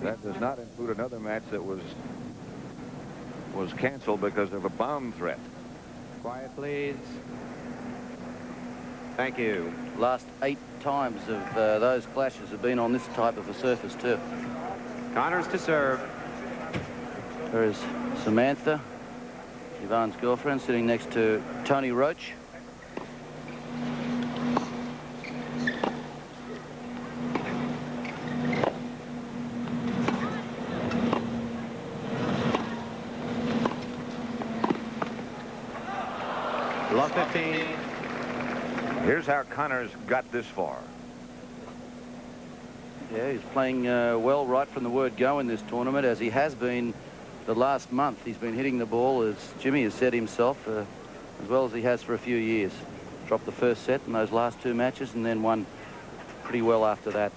That does not include another match that was canceled because of a bomb threat. Quiet, please. Thank you. Last 8 times of those clashes have been on this type of a surface too. Connors to serve. There is Samantha, Yvonne's girlfriend, sitting next to Tony Roach. Love 15. Here's how Connors got this far. Yeah, he's playing well right from the word go in this tournament, as he has been the last month. He's been hitting the ball, as Jimmy has said himself, as well as he has for a few years. Dropped the first set in those last 2 matches and then won pretty well after that.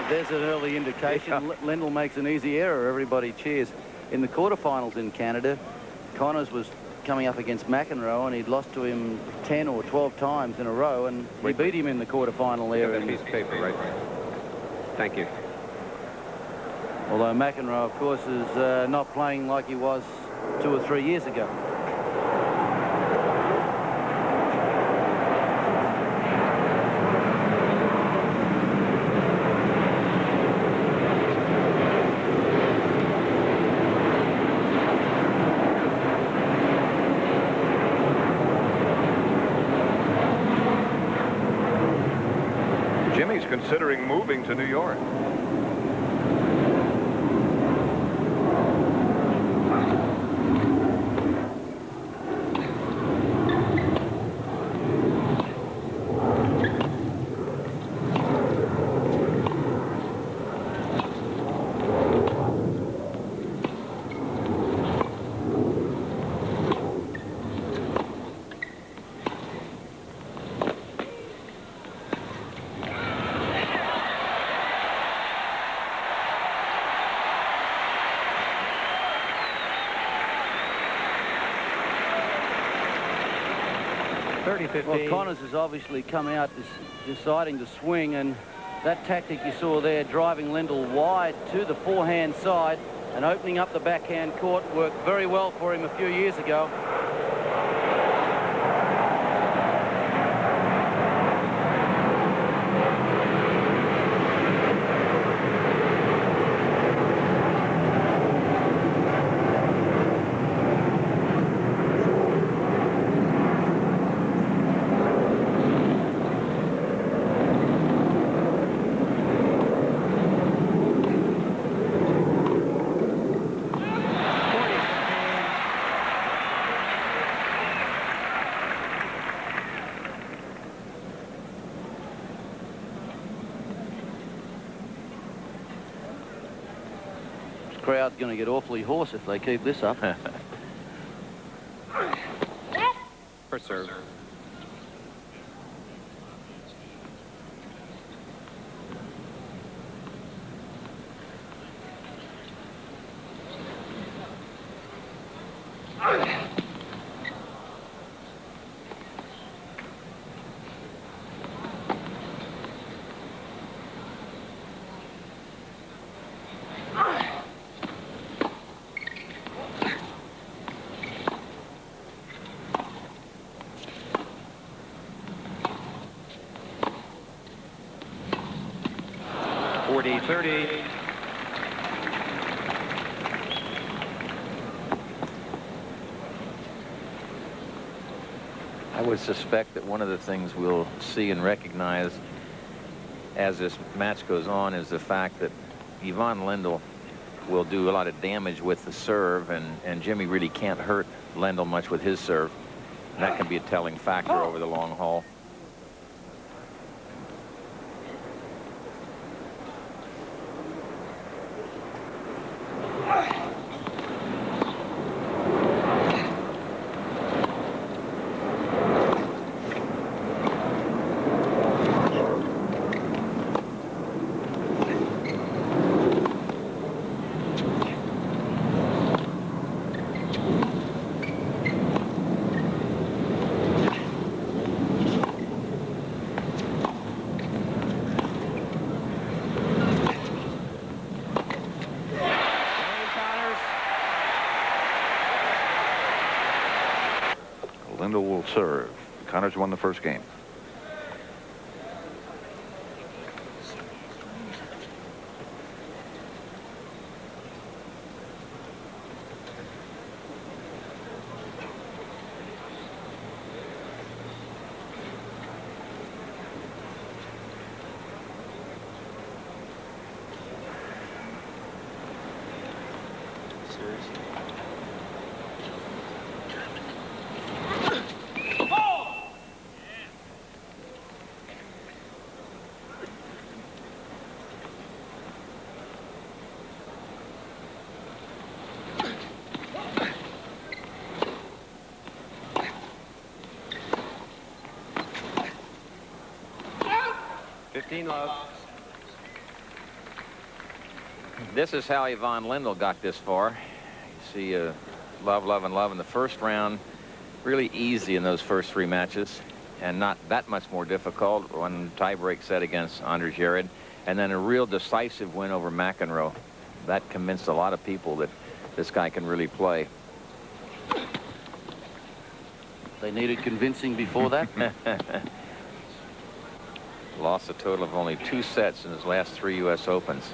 There's an early indication. Yeah. Lendl makes an easy error. Everybody cheers. In the quarterfinals in Canada, Connors was coming up against McEnroe, and he'd lost to him 10 or 12 times in a row, and he beat him in the quarterfinal there. That piece of paper, right? Thank you. Although McEnroe, of course, is not playing like he was 2 or 3 years ago. Jimmy's considering moving to New York. Well, Connors has obviously come out deciding to swing, and that tactic you saw there, driving Lendl wide to the forehand side and opening up the backhand court, worked very well for him a few years ago. Crowd's going to get awfully hoarse if they keep this up. First serve. I would suspect that one of the things we'll see and recognize as this match goes on is the fact that Yvonne Lendl will do a lot of damage with the serve, and Jimmy really can't hurt Lendl much with his serve. And that can be a telling factor over the long haul. serve. Connors won the first game. Love. This is how Yvonne Lendl got this far. You see love, love, and love in the first round. Really easy in those first 3 matches, and not that much more difficult. One tiebreak set against Anders Jared, and then a real decisive win over McEnroe. That convinced a lot of people that this guy can really play. They needed convincing before that. Lost a total of only 2 sets in his last 3 U.S. Opens.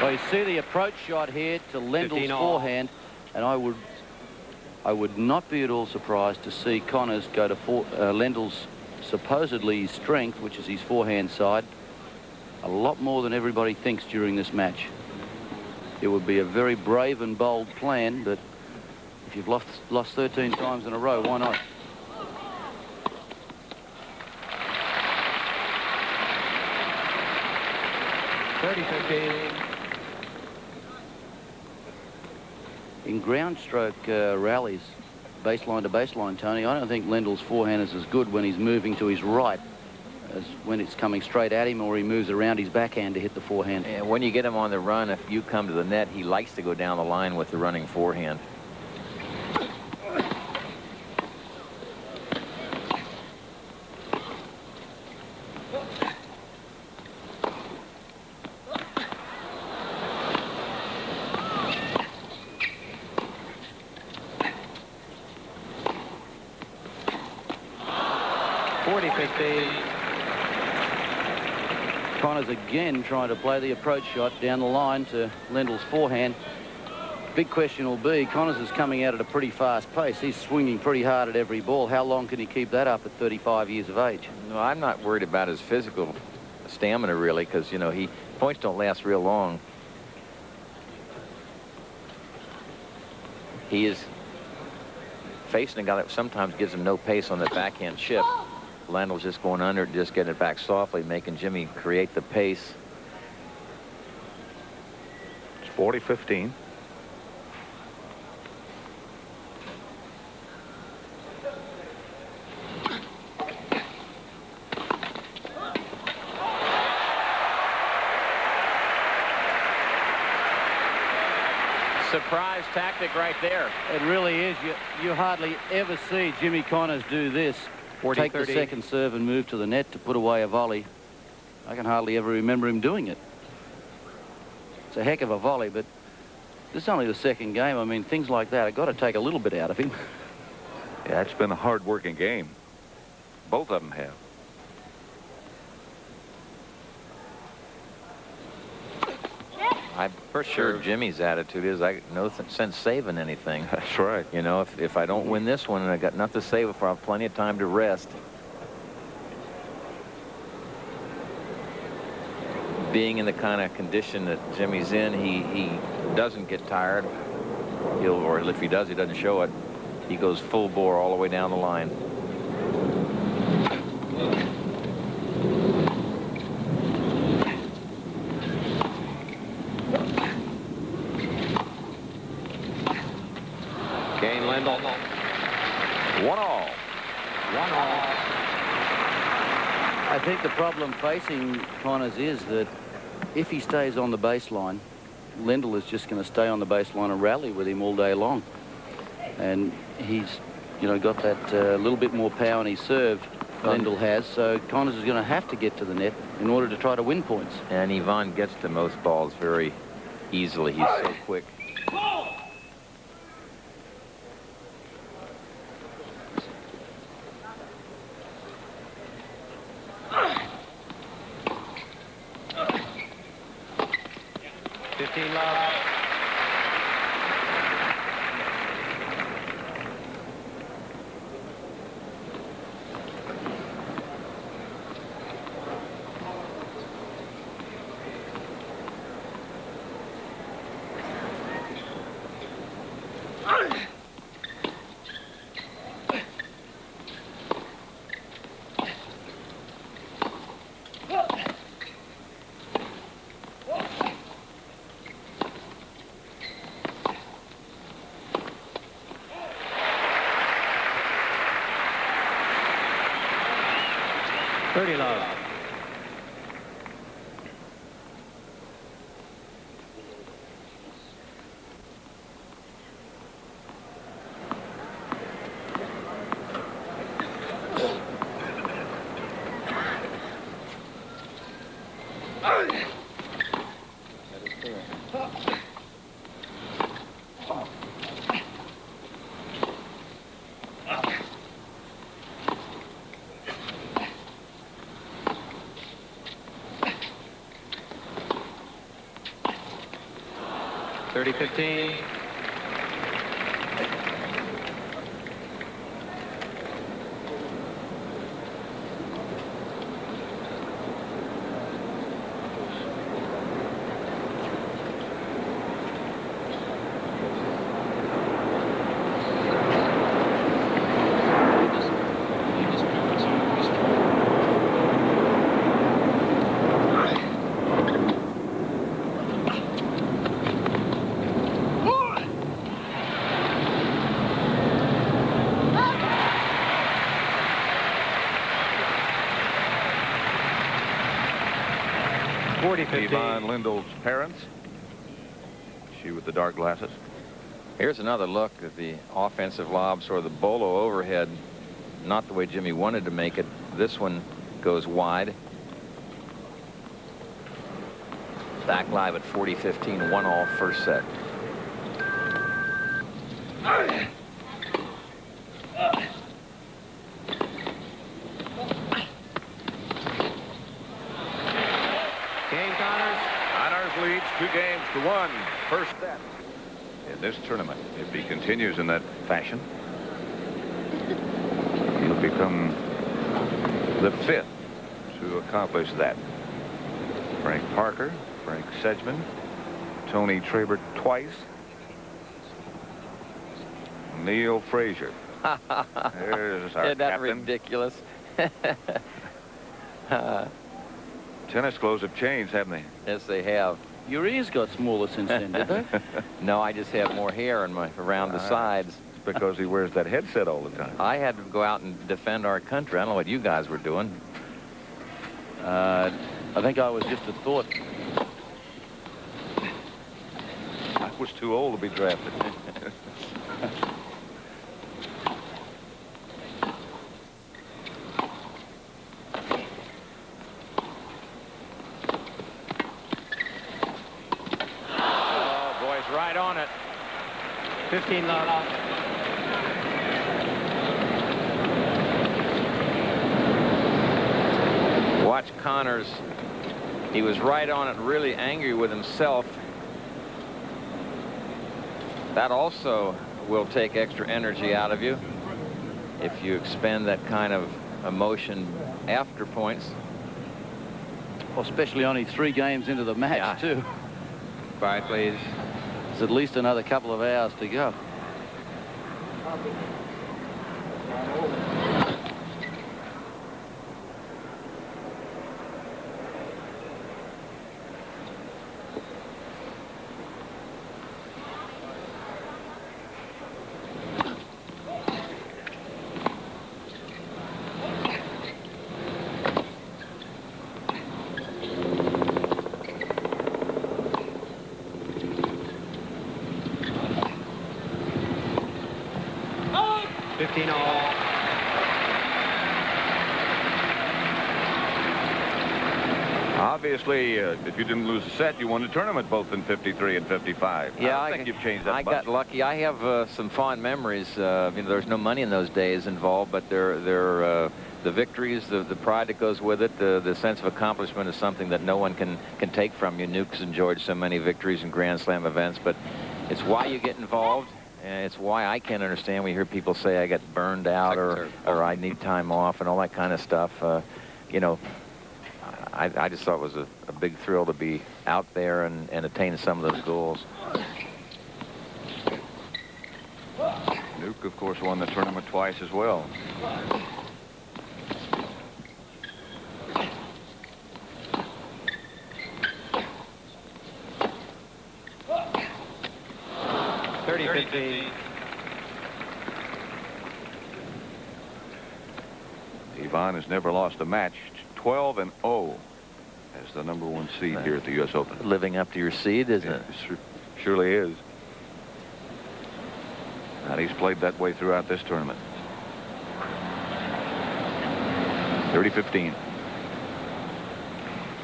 Well, you see the approach shot here to Lendl's forehand, and I would not be at all surprised to see Connors go to Lendl's supposedly strength, which is his forehand side, a lot more than everybody thinks during this match. It would be a very brave and bold plan, but if you've lost 13 times in a row, why not? In ground stroke rallies, baseline to baseline, Tony, I don't think Lendl's forehand is as good when he's moving to his right as when it's coming straight at him, or he moves around his backhand to hit the forehand. And when you get him on the run, if you come to the net, he likes to go down the line with the running forehand. Connors again trying to play the approach shot down the line to Lendl's forehand. Big question will be, Connors is coming out at a pretty fast pace. He's swinging pretty hard at every ball. How long can he keep that up at 35 years of age? No, I'm not worried about his physical stamina, really, because, you know, points don't last real long. He is facing a guy that sometimes gives him no pace on the backhand chip. Lendl's just going under it, just getting it back softly, making Jimmy create the pace. It's 40-15. Surprise tactic right there. It really is. You hardly ever see Jimmy Connors do this. Take the second serve and move to the net to put away a volley. I can hardly ever remember him doing it. It's a heck of a volley, but this is only the second game. I mean, things like that have got to take a little bit out of him. Yeah, it's been a hard-working game. Both of them have. I'm for sure Jimmy's attitude is, I got no sense saving anything. That's right. You know, if I don't win this one and I got nothing to save for, I have plenty of time to rest. Being in the kind of condition that Jimmy's in, he doesn't get tired. Or if he does, he doesn't show it. He goes full bore all the way down the line. Lendl. 1-all. 1 all. I think the problem facing Connors is that if he stays on the baseline, Lendl is just going to stay on the baseline and rally with him all day long. And he's, you know, got that little bit more power in his serve, Lendl has. So Connors is going to have to get to the net in order to try to win points. And Yvonne gets to most balls very easily. He's so quick. Love. .30-15. Yvonne Lendl's parents. She with the dark glasses. Here's another look at the offensive lob, sort of the bolo overhead. Not the way Jimmy wanted to make it. This one goes wide. Back live at 40-15, 1 all first set. Leads 2-1 first set in this tournament. If he continues in that fashion, he'll become the 5th to accomplish that. Frank Parker, Frank Sedgman, Tony Trabert twice, Neil Frazier. There's our Isn't that captain. Ridiculous? Tennis clothes have changed, haven't they? Yes, they have. Your ears got smaller since then, did they? No, I just have more hair around the sides. It's because he wears that headset all the time. I had to go out and defend our country. I don't know what you guys were doing. I think I was just a thought. I was too old to be drafted. Right on it. 15 love. Watch Connors. He was right on it, really angry with himself. That also will take extra energy out of you if you expend that kind of emotion after points. Well, especially only 3 games into the match, too. Quiet, please. There's at least another couple of hours to go. 15 all. Obviously, if you didn't lose a set, you won the tournament both in 53 and 55. Yeah, I think you've changed that. I got lucky. I have some fond memories. There's no money in those days involved, but they're the victories, the pride that goes with it, the sense of accomplishment is something that no one can take from you. Nuke's enjoyed so many victories in Grand Slam events, but it's why you get involved, and it's why I can't understand. We hear people say I get burned out or I need time off and all that kind of stuff. I just thought it was a big thrill to be out there and attain some of those goals. Nuke, of course, won the tournament twice as well. Ivan has never lost a match. 12-0 as the #1 seed here at the U.S. Open. Living up to your seed, isn't it? Surely is. And he's played that way throughout this tournament. 30-15.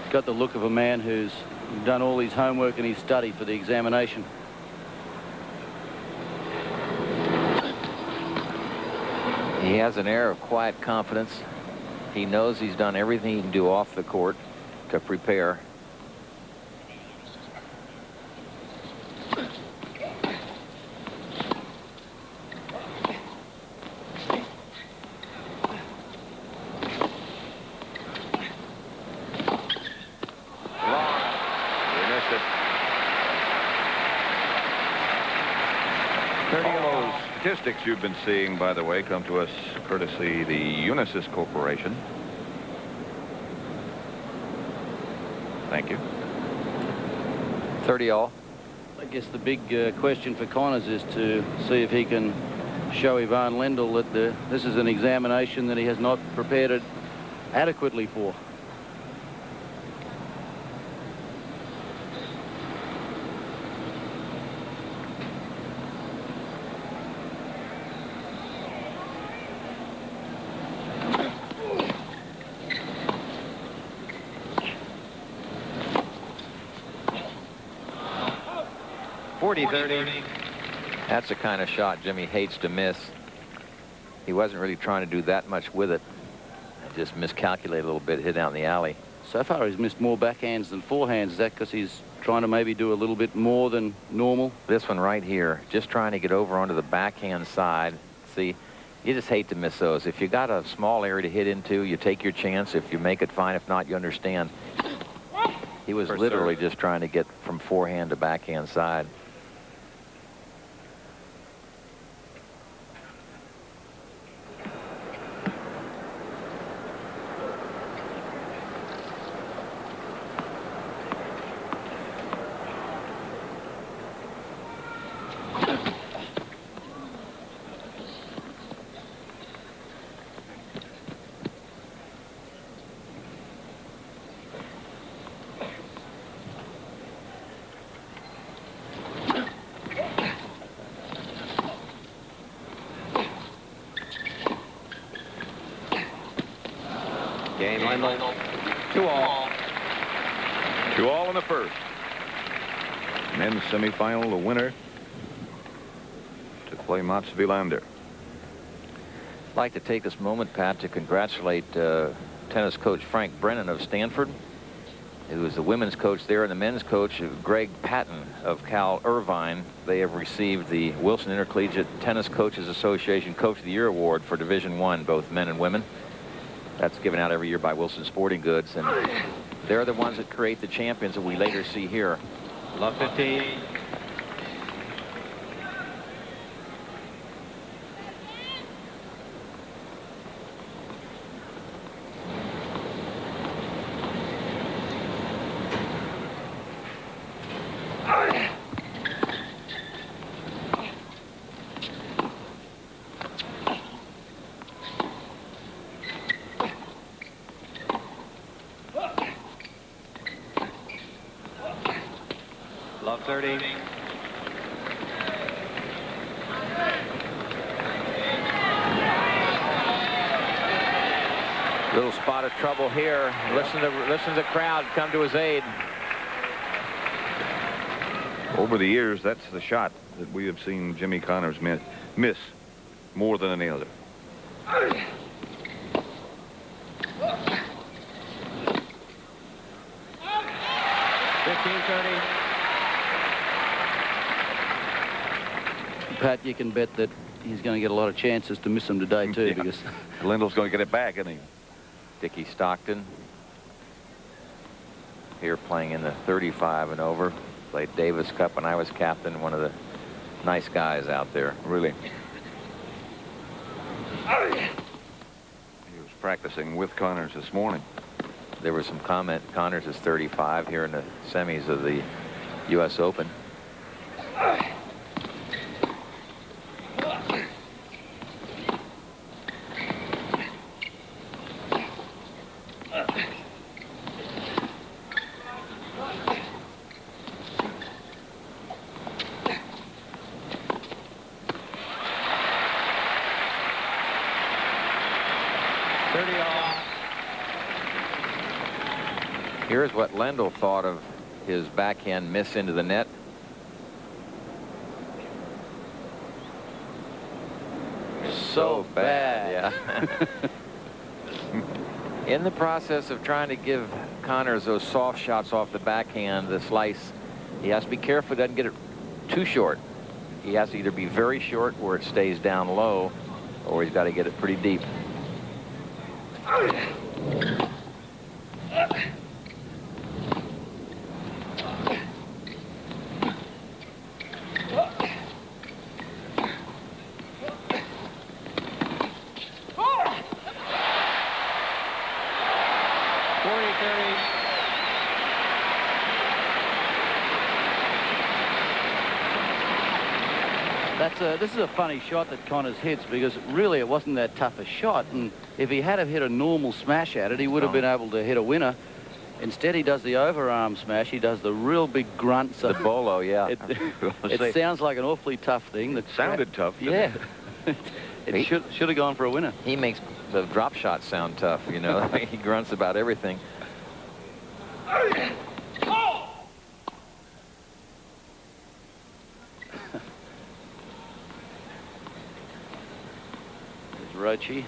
He's got the look of a man who's done all his homework and his study for the examination. He has an air of quiet confidence. He knows he's done everything he can do off the court to prepare. Statistics you've been seeing, by the way, come to us courtesy the Unisys Corporation. Thank you. 30 all. I guess the big question for Connors is to see if he can show Ivan Lendl that this is an examination that he has not prepared it adequately for. That's the kind of shot Jimmy hates to miss. He wasn't really trying to do that much with it. Just miscalculated a little bit, hit out in the alley. So far he's missed more backhands than forehands. Is that because he's trying to maybe do a little bit more than normal? This one right here, just trying to get over onto the backhand side. See, you just hate to miss those. If you got a small area to hit into, you take your chance. If you make it, fine. If not, you understand. He was literally just trying to get from forehand to backhand side. Game, Lendl. 2 all. 2 all in the first. Men's semifinal, the winner to play Mats Wilander. I'd like to take this moment, Pat, to congratulate tennis coach Frank Brennan of Stanford, who is the women's coach there, and the men's coach, Greg Patton of Cal Irvine. They have received the Wilson Intercollegiate Tennis Coaches Association Coach of the Year Award for Division I, both men and women. That's given out every year by Wilson Sporting Goods, and they're the ones that create the champions that we later see here. Love 15. Love 30. Little spot of trouble here. Listen to the crowd come to his aid. Over the years, that's the shot that we have seen Jimmy Connors miss more than any other. Pat, you can bet that he's going to get a lot of chances to miss them today too, because Lendl's going to get it back, isn't he? Dickie Stockton here playing in the 35 and over. Played Davis Cup when I was captain. One of the nice guys out there. Really. He was practicing with Connors this morning. There was some comment. Connors is 35 here in the semis of the U.S. Open. Here's what Lendl thought of his backhand miss into the net. So bad. Yeah. In the process of trying to give Connors those soft shots off the backhand, the slice, he has to be careful he doesn't get it too short. He has to either be very short where it stays down low, or he's got to get it pretty deep. This is a funny shot that Connors hits, because really it wasn't that tough a shot, and if he had have hit a normal smash at it, he would have been able to hit a winner. Instead, he does the overarm smash. He does the real big grunt. So the bolo, yeah. It sounds like an awfully tough thing. It sounded tough. Yeah. It should have gone for a winner. He makes the drop shot sound tough, you know. He grunts about everything. Roachy.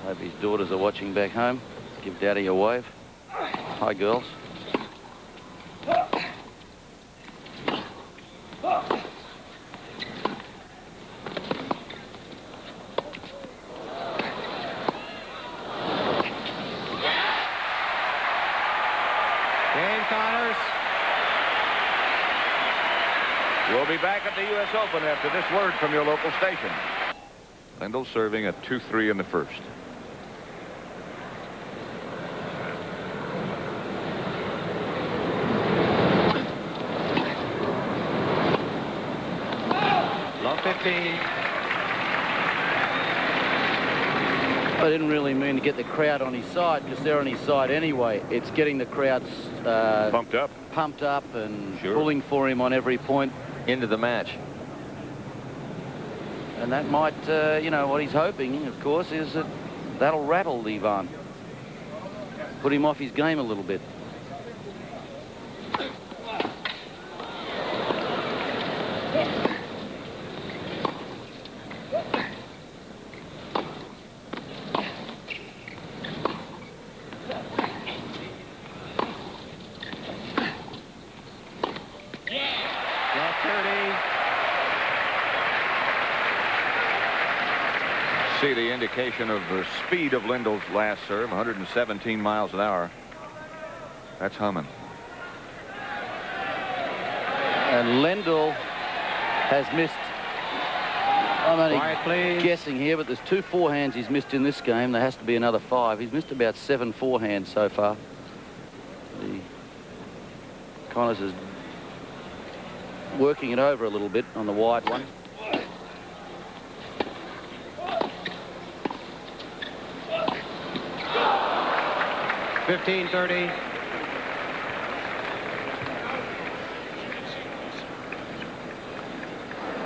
Hope his daughters are watching back home. Give Daddy a wave. Hi, girls. Connors. We'll be back at the U.S. Open after this word from your local station. Lendl serving at 2-3 in the first. Love 15. I didn't really mean to get the crowd on his side, because they're on his side anyway. It's getting the crowds pumped up and pulling for him on every point into the match. And that might, you know, what he's hoping, of course, is that that'll rattle Ivan. Put him off his game a little bit. See the indication of the speed of Lendl's last serve, 117 miles an hour. That's humming. And Lendl has missed, I'm only guessing here, but there's 2 forehands he's missed in this game. There has to be another 5. He's missed about 7 forehands so far. Connors is working it over a little bit on the wide one. $15.30.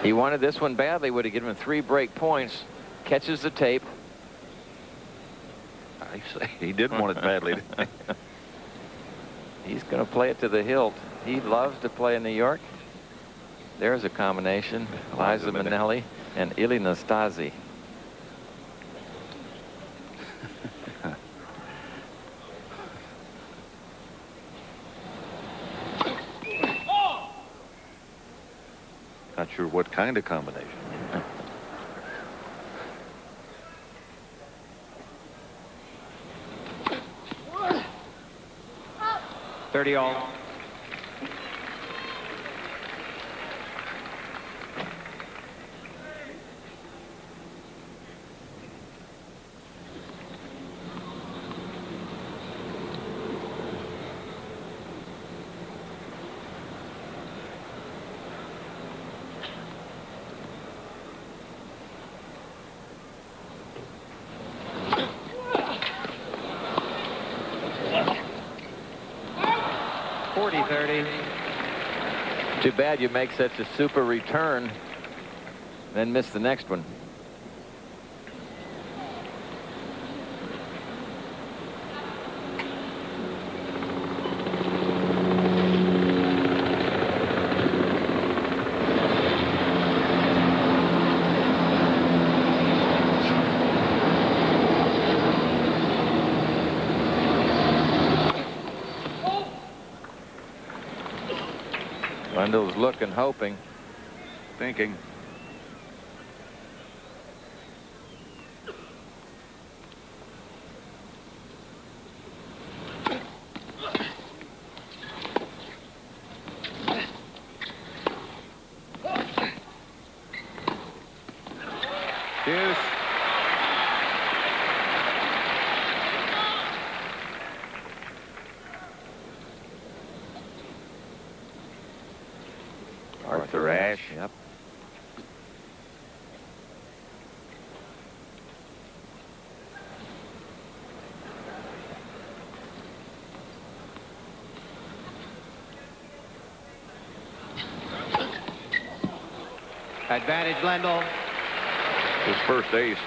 He wanted this one badly. Would have given him 3 break points. Catches the tape. I say he did want it badly. He's going to play it to the hilt. He loves to play in New York. There's a combination. Liza Minnelli and Ili Nastasi. Not sure what kind of combination. 30 all. Too bad you make such a super return, then miss the next one. Lendl's looking, hoping, thinking. Deuce. Arthur Ashe. Yep. Advantage Lendl. His first ace.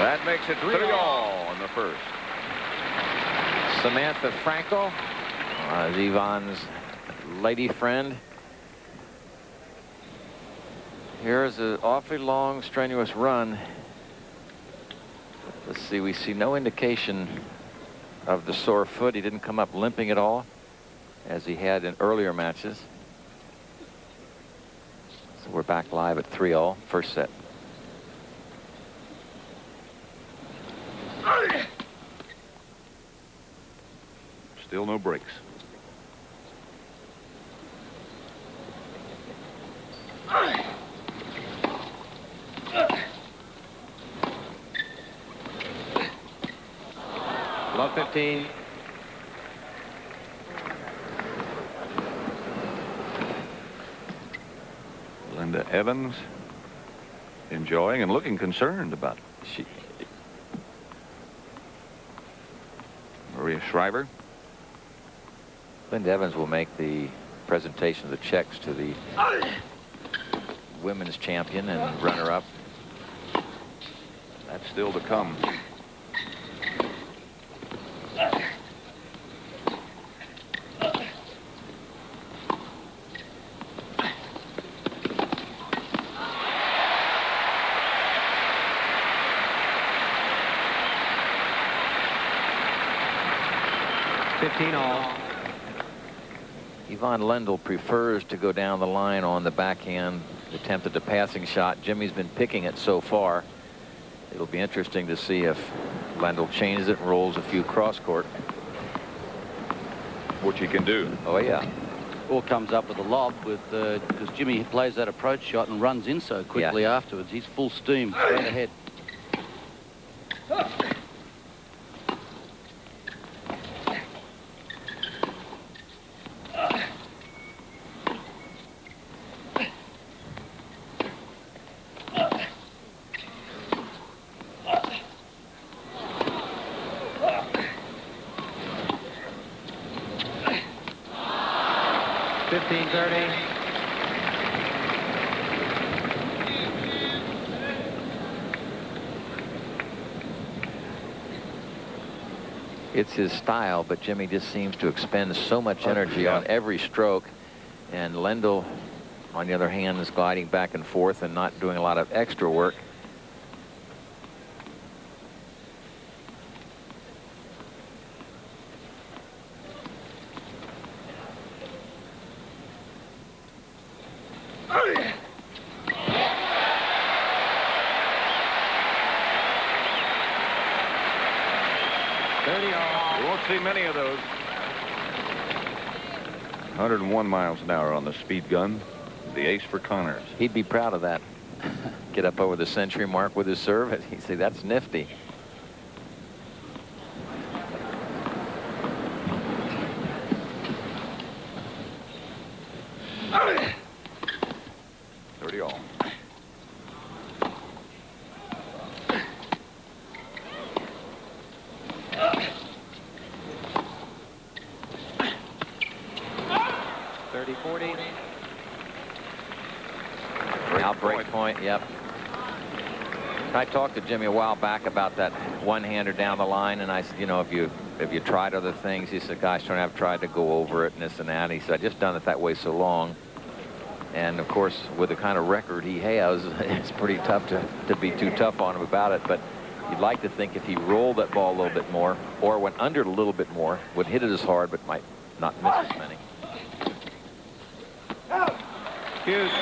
That makes it 3 all in the first. Samantha Frankel, Ivan's lady friend. Here's an awfully long, strenuous run. Let's see, we see no indication of the sore foot. He didn't come up limping at all, as he had in earlier matches. So we're back live at 3 all, first set. Still no breaks. Love 15. Linda Evans enjoying and looking concerned about it. Maria Shriver. Linda Evans will make the presentation of the checks to the women's champion and runner-up. That's still to come. Ivan Lendl prefers to go down the line on the backhand, attempted a passing shot. Jimmy's been picking it so far. It'll be interesting to see if Lendl changes it and rolls a few cross-court. Which he can do. Oh, yeah. Or comes up with a lob with because Jimmy plays that approach shot and runs in so quickly afterwards. He's full steam straight ahead. It's his style, but Jimmy just seems to expend so much energy on every stroke. And Lendl, on the other hand, is gliding back and forth and not doing a lot of extra work. You won't see many of those. 101 miles an hour on the speed gun. The ace for Connors. He'd be proud of that. Get up over the century mark with his serve. He'd say, that's nifty. All. 30-40. Now break point. Yep. I talked to Jimmy a while back about that one-hander down the line, and I said, you know, if you tried other things, he said, gosh, don't have tried to go over it and this and that. And he said, I just done it that way so long. And of course, with the kind of record he has, it's pretty tough to be too tough on him about it. But you'd like to think if he rolled that ball a little bit more or went under it a little bit more, would hit it as hard, but might not miss as many. Hughes.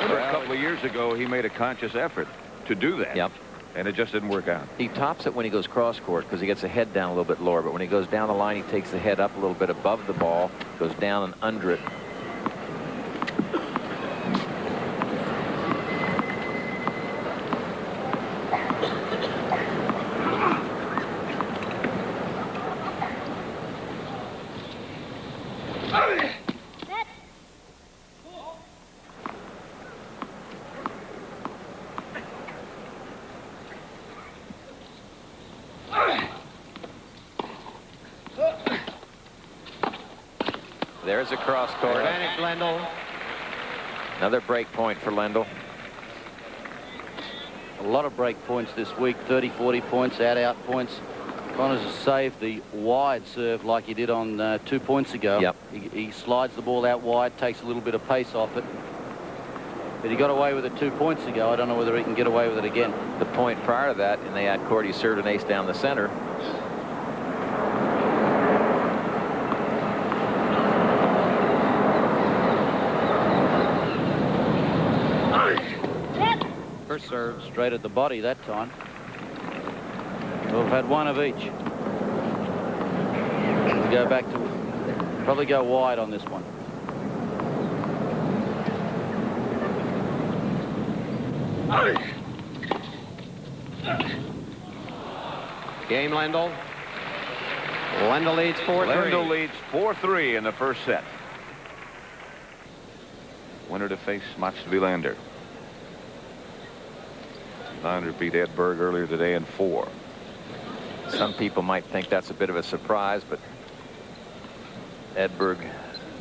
A couple of years ago, he made a conscious effort to do that. Yep. And it just didn't work out. He tops it when he goes cross court because he gets the head down a little bit lower. But when he goes down the line, he takes the head up a little bit above the ball, goes down and under it. There's a cross court. Advantage, Lendl. Another break point for Lendl. A lot of break points this week. 30, 40 points, out points. Connors has saved the wide serve like he did on 2 points ago. Yep. He slides the ball out wide, takes a little bit of pace off it. But he got away with it 2 points ago. I don't know whether he can get away with it again. The point prior to that, in the ad court, he served an ace down the center. First serve straight at the body that time. We've had one of each. We'll go back to probably go wide on this one. Game, Lendl. Lendl leads 4-3. Lendl leads 4-3 in the first set. Winner to face Mats Wilander. Wilander beat Edberg earlier today in 4. Some people might think that's a bit of a surprise, but Edberg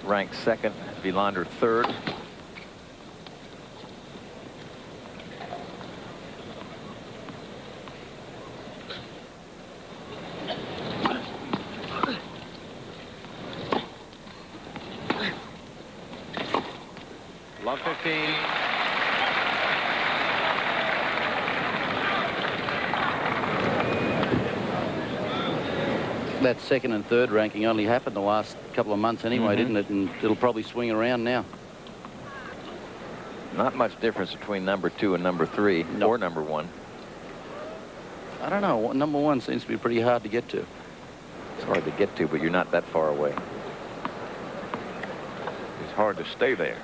ranked second, Wilander third. Love 15. That second and third ranking only happened the last couple of months anyway, didn't it? And it'll probably swing around now. Not much difference between number 2 and number 3, or number 1. I don't know. Number 1 seems to be pretty hard to get to. It's hard to get to, but you're not that far away. It's hard to stay there.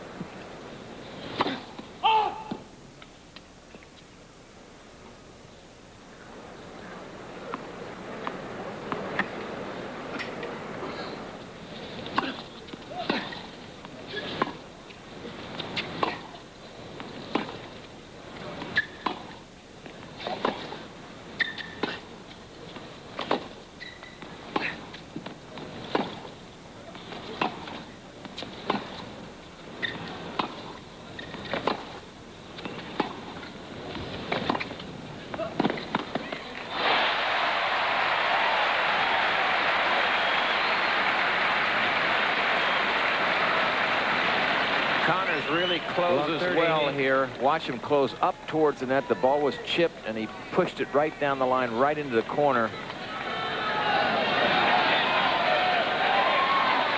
closes well here. Watch him close up towards the net. The ball was chipped, and he pushed it right down the line, right into the corner.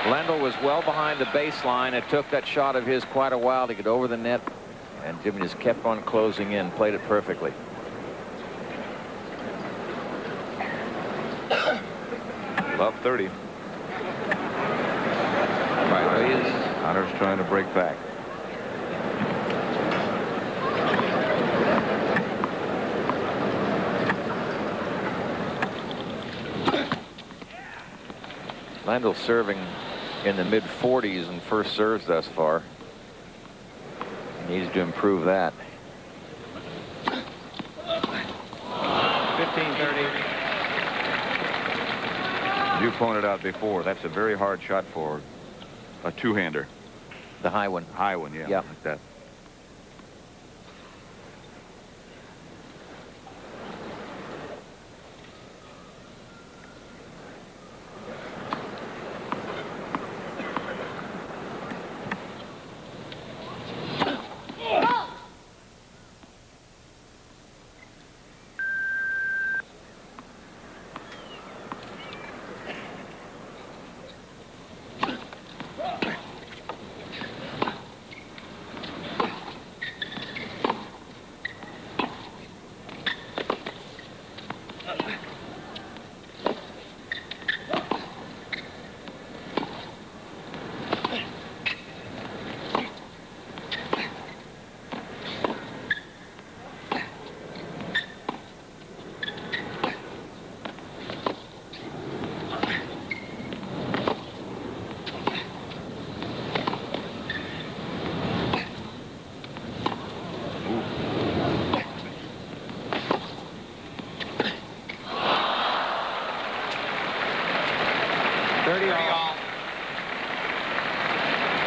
Lendl was well behind the baseline. It took that shot of his quite a while to get over the net, and Jimmy just kept on closing in, played it perfectly. Love 30. Connor's trying to break back. Lendl serving in the mid-40s in first serves thus far. He needs to improve that. 15-30. You pointed out before, that's a very hard shot for a two-hander. The high one. High one, yeah. Yep. Like that.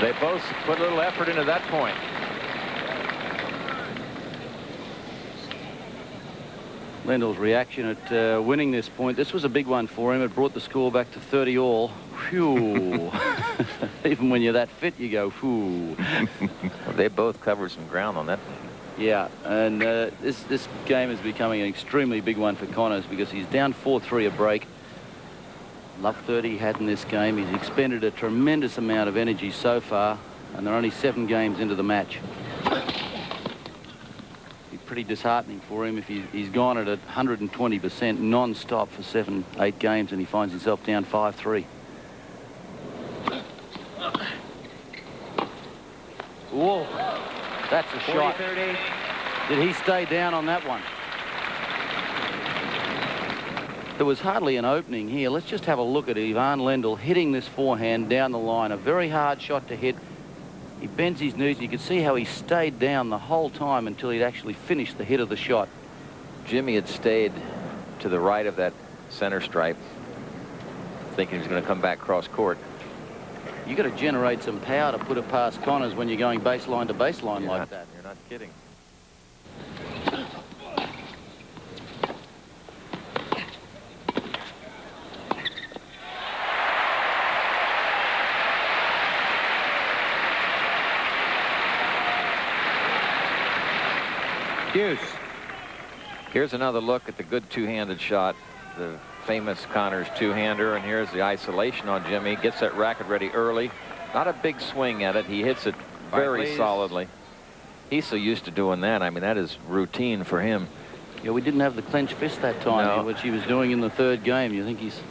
They both put a little effort into that point. Lendl's reaction at winning this point. This was a big one for him. It brought the score back to 30 all. Phew. Even when you're that fit, you go, phew. Well, they both covered some ground on that. Yeah, and this game is becoming an extremely big one for Connors because he's down 4-3 a break. Love 30 he had in this game. He's expended a tremendous amount of energy so far, and they're only 7 games into the match. Be pretty disheartening for him if he's gone at 120% non-stop for 7-8 games and he finds himself down 5-3. Whoa, that's a shot. 40-30. Did he stay down on that one? There was hardly an opening here. Let's just have a look at Ivan Lendl hitting this forehand down the line. A very hard shot to hit. He bends his knees. You could see how he stayed down the whole time until he'd actually finished the hit of the shot. Jimmy had stayed to the right of that center stripe, thinking he was going to come back cross court. You got to generate some power to put it past Connors when you're going baseline to baseline like that. You're not kidding. Hughes. Here's another look at the good two-handed shot, the famous Connors two-hander, and here's the isolation on Jimmy. Gets that racket ready early. Not a big swing at it. He hits it very solidly. He's so used to doing that. I mean, that is routine for him. Yeah, we didn't have the clenched fist that time, which he was doing in the 3rd game. You think he's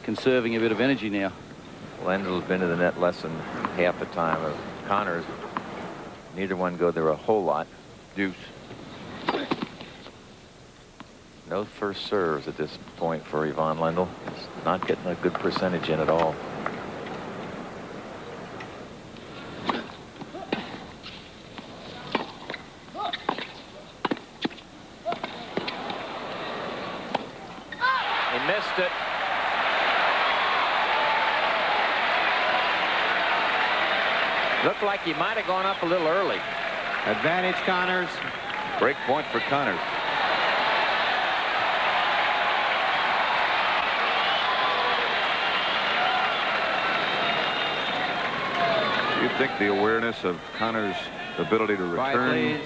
conserving a bit of energy now? Lendl's been to the net less than half the time of Connors. Neither one go there a whole lot. Deuce. No first serves at this point for Ivan Lendl. He's not getting a good percentage in at all. He missed it. Looked like he might have gone up a little early. Advantage Connors. Break point for Connors. You'd think the awareness of Connor's ability to return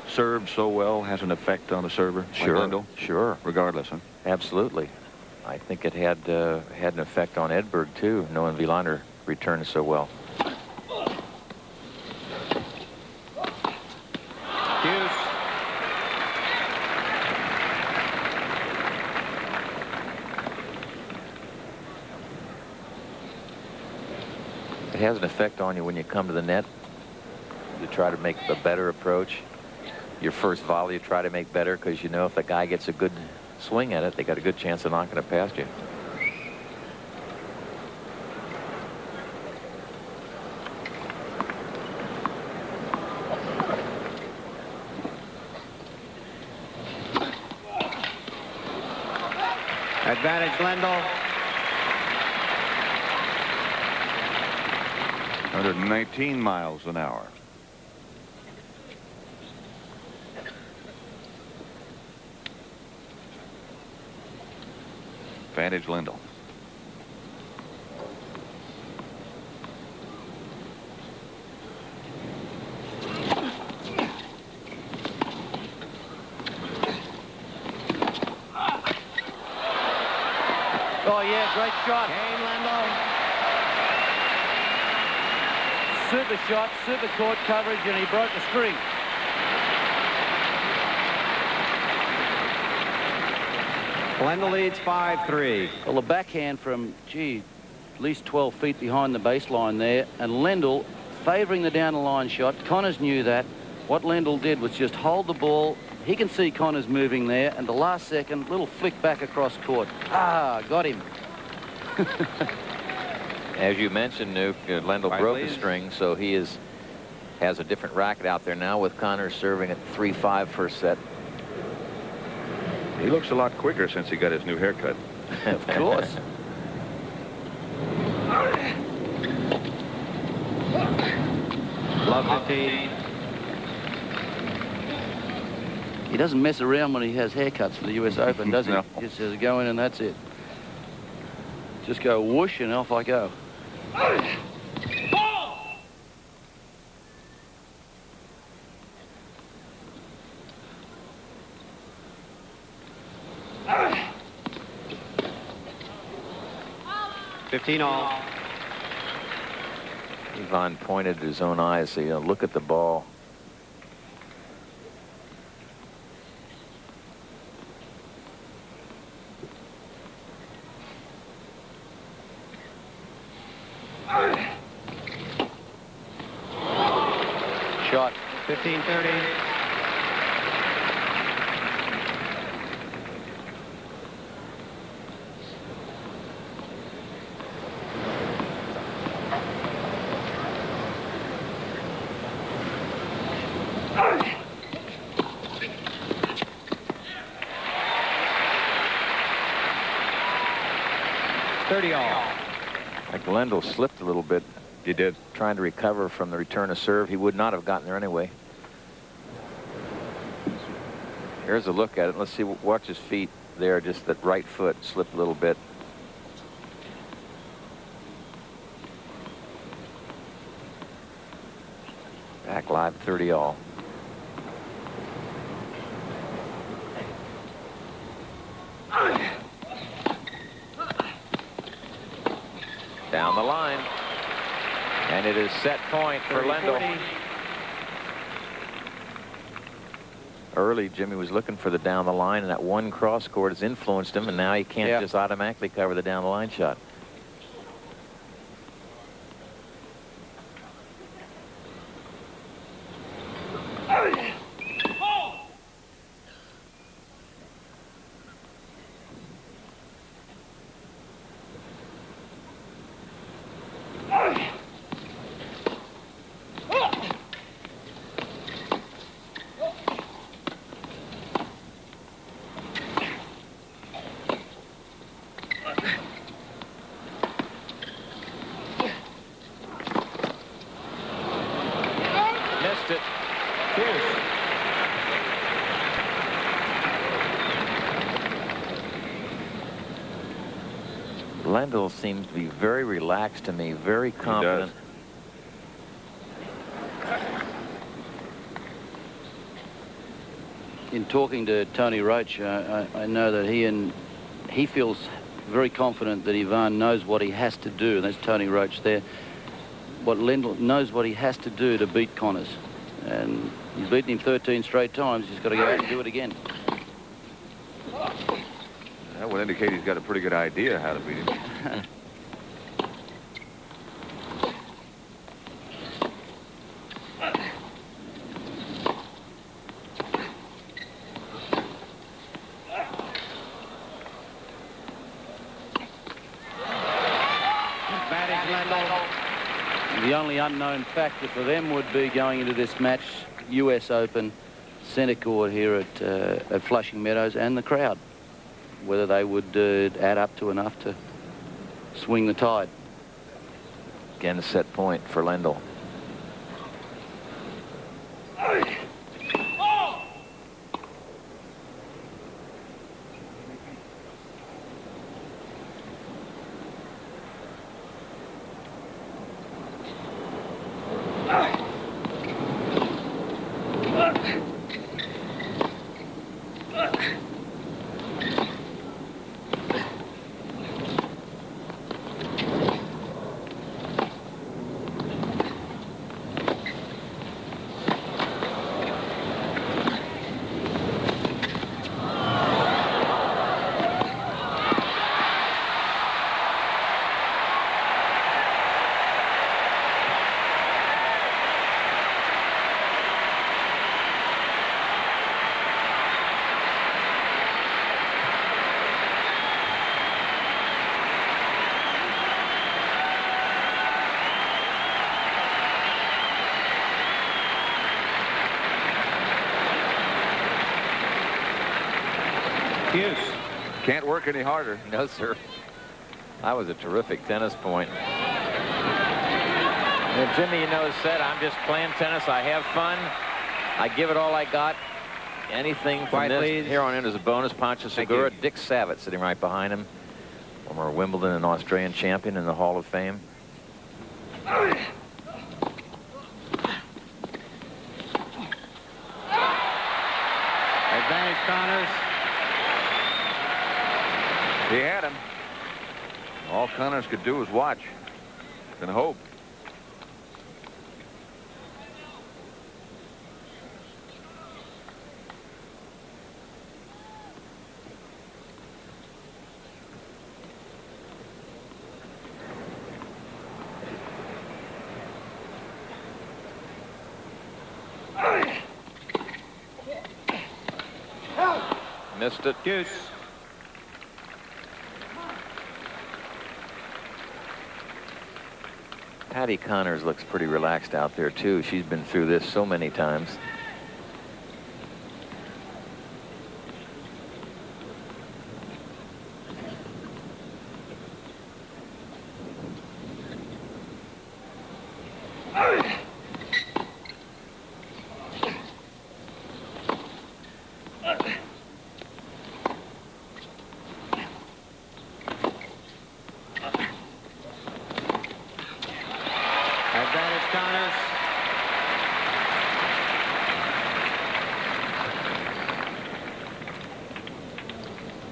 serve so well has an effect on a server like Lendl? Sure. Regardless, huh? Absolutely. I think it had an effect on Edberg, too, knowing Wilander returned so well. Deuce. It has an effect on you when you come to the net. You try to make a better approach. Your first volley you try to make better because you know if the guy gets a good swing at it, they got a good chance of knocking it past you. Advantage Lendl. 119 miles an hour. Advantage Lendl. Oh, yeah, great shot. Kane Lendl. Super shot, super court coverage, and he broke the string. Lendl leads 5-3. Well, the backhand from, gee, at least 12 feet behind the baseline there, and Lendl favouring the down-the-line shot. Connors knew that. What Lendl did was just hold the ball. He can see Connors moving there, and the last second, little flick back across court. Ah, got him. As you mentioned, Nuke, Lendl broke the string, so he has a different racket out there now with Connors serving at 3-5 first set. He looks a lot quicker since he got his new haircut. Of course. Love 15. He doesn't mess around when he has haircuts for the US Open, does he? No. He just says, go in and that's it. Just go whoosh and off I go. All. Ivan pointed at his own eyes, so, you know, look at the ball. Shot. 15-30. Like Lendl slipped a little bit. He did. Trying to recover from the return of serve. He would not have gotten there anyway. Here's a look at it. Let's see. Watch his feet there. Just that right foot slipped a little bit. Back live 30 all. Down the line. And it is set point for Lendl. Early, Jimmy was looking for the down the line, and that one cross court has influenced him, and now he can't just automatically cover the down the line shot. Lendl seems to be very relaxed to me, very confident. in talking to Tony Roach, I know that he feels very confident that Ivan knows what he has to do. That's Tony Roach there. What Lendl knows what he has to do to beat Connors. And he's beaten him 13 straight times. He's got to go out and do it again. That would indicate he's got a pretty good idea how to beat him. The only unknown factor for them would be going into this match, US Open, centre court here at Flushing Meadows, and the crowd, whether they would add up to enough to swing the tide. Again, a set point for Lendl. Can't work any harder. No, sir. That was a terrific tennis point. And Jimmy, said, I'm just playing tennis. I have fun. I give it all I got. Anything from this here on in is a bonus. Pancho Segura, Dick Savitt sitting right behind him. Former Wimbledon and Australian champion in the Hall of Fame. Advantage Connors. He had him. All Connors could do was watch and hope. Missed it. Deuce. Patty Connors looks pretty relaxed out there, too. She's been through this so many times.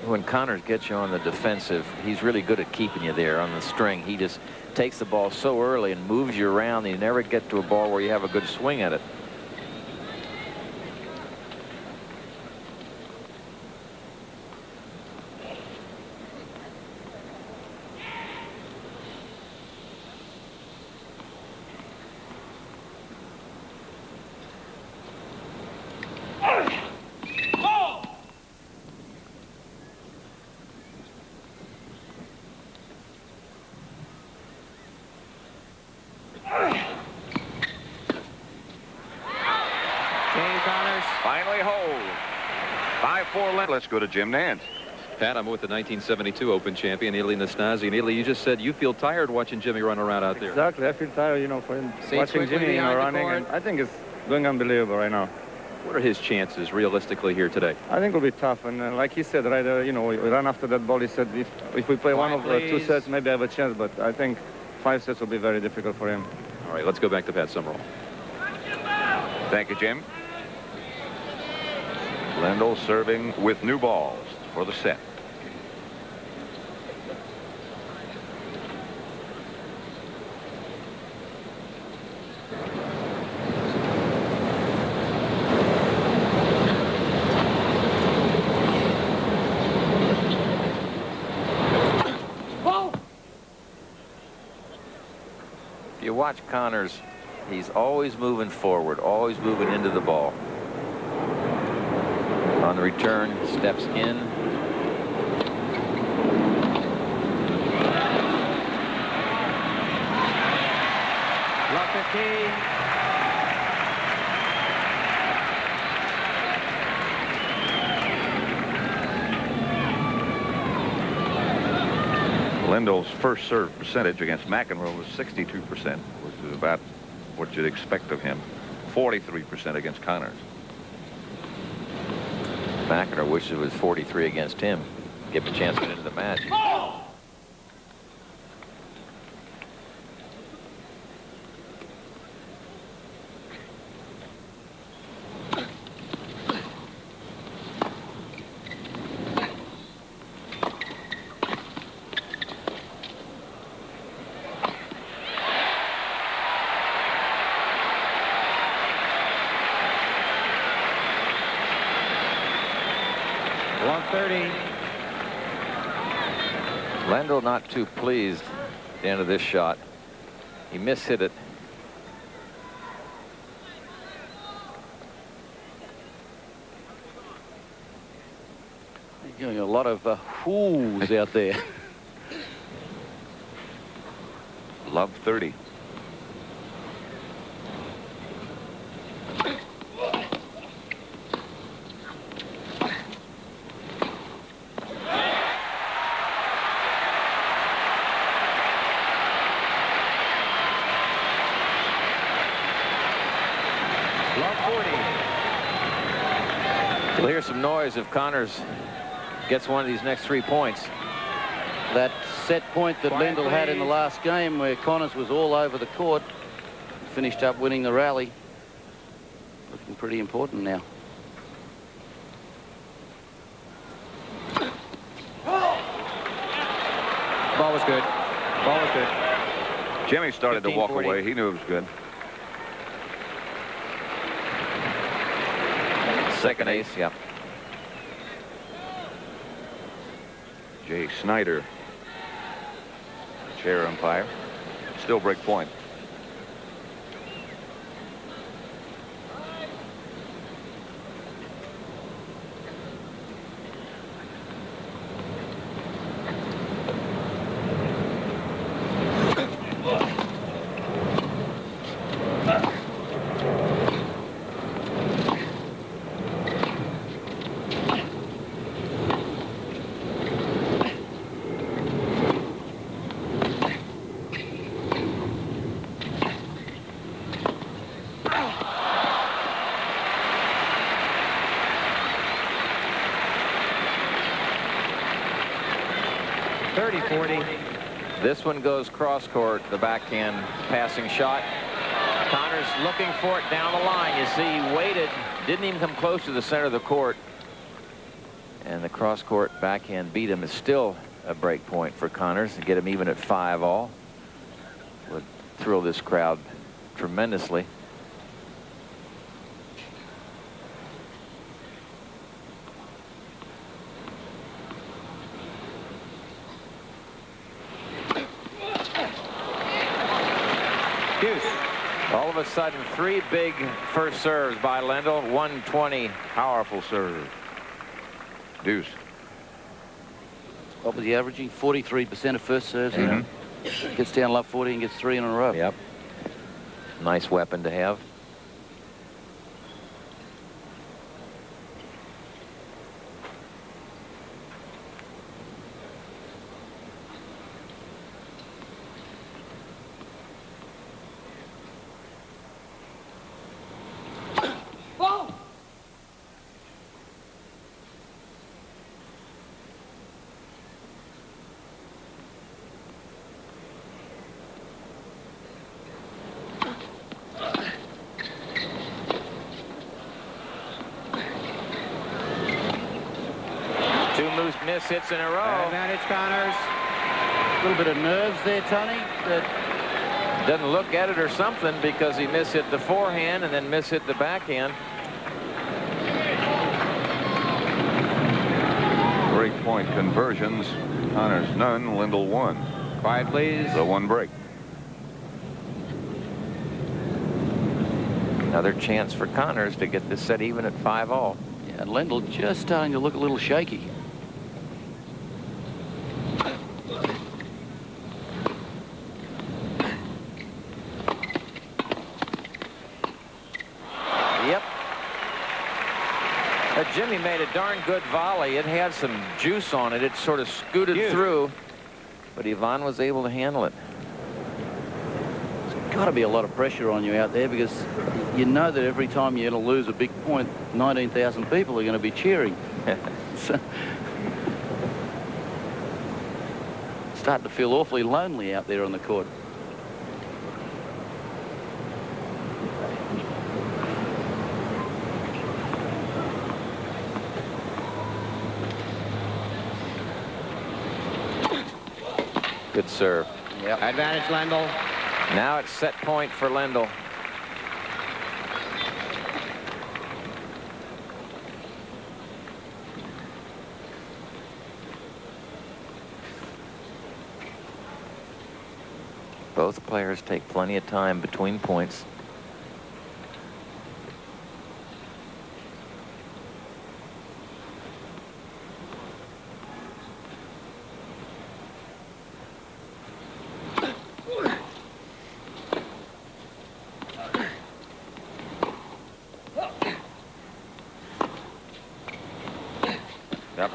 When Connors gets you on the defensive, he's really good at keeping you there on the string. He just takes the ball so early and moves you around. You never get to a ball where you have a good swing at it. Finally hold. 5-4 Lendl. Let's go to Jim Nance. Pat, I'm with the 1972 Open champion, Italy Nastasi. And Italy, you just said you feel tired watching Jimmy run around out there. Exactly. I feel tired, for him watching Jimmy, running. And I think it's going unbelievable right now. What are his chances realistically here today? I think it'll be tough. And like he said, right, we run after that ball. He said if we play one of the two sets, maybe I have a chance. But I think 5 sets will be very difficult for him. All right, let's go back to Pat Summerall. Thank you, Jim. Lendl serving with new balls for the set. If you watch Connors, he's always moving forward, always moving into the ball. On the return, steps in. Love 15. Lendl's first serve percentage against McEnroe was 62%, which is about what you'd expect of him. 43% against Connors. McEnroe wishes it was 43 against him. Give him a chance to get into the match. Lendl not too pleased at the end of this shot. He mishit it. You're getting a lot of whoos out there. Love 30. We'll hear some noise if Connors gets one of these next 3 points. That set point that Lendl had in the last game where Connors was all over the court, finished up winning the rally. Looking pretty important now. Ball was good. Ball was good. Jimmy started to walk 15-40. away. He knew it was good. Second ace, yeah. Jay Snyder, chair umpire. Still break point. This one goes cross court, the backhand passing shot. Connors looking for it down the line. You see, he waited, didn't even come close to the center of the court. And the cross court backhand beat him. Is still a break point for Connors to get him even at 5-all. Would thrill this crowd tremendously. All of a sudden, 3 big first serves by Lendl. 120. Powerful serve. Deuce. What was he averaging? 43% of first serves. Gets down love 40 and gets 3 in a row. Yep. Nice weapon to have. miss hits in a row. Advantage Connors. A little bit of nerves there, Tony. Doesn't look at it or something because he mishit the forehand and then mishit the backhand. 3-point conversions. Connors none. Lendl 1. Quiet, please. The 1 break. Another chance for Connors to get this set even at 5-all. Yeah, Lendl just starting to look a little shaky. Yep. Jimmy made a darn good volley. It had some juice on it. It sort of scooted through, but Ivan was able to handle it. There's got to be a lot of pressure on you out there because you know that every time you're going to lose a big point, 19,000 people are going to be cheering. So, starting to feel awfully lonely out there on the court. Good serve. Yep. Advantage Lendl. Now it's set point for Lendl. Both players take plenty of time between points. Yep.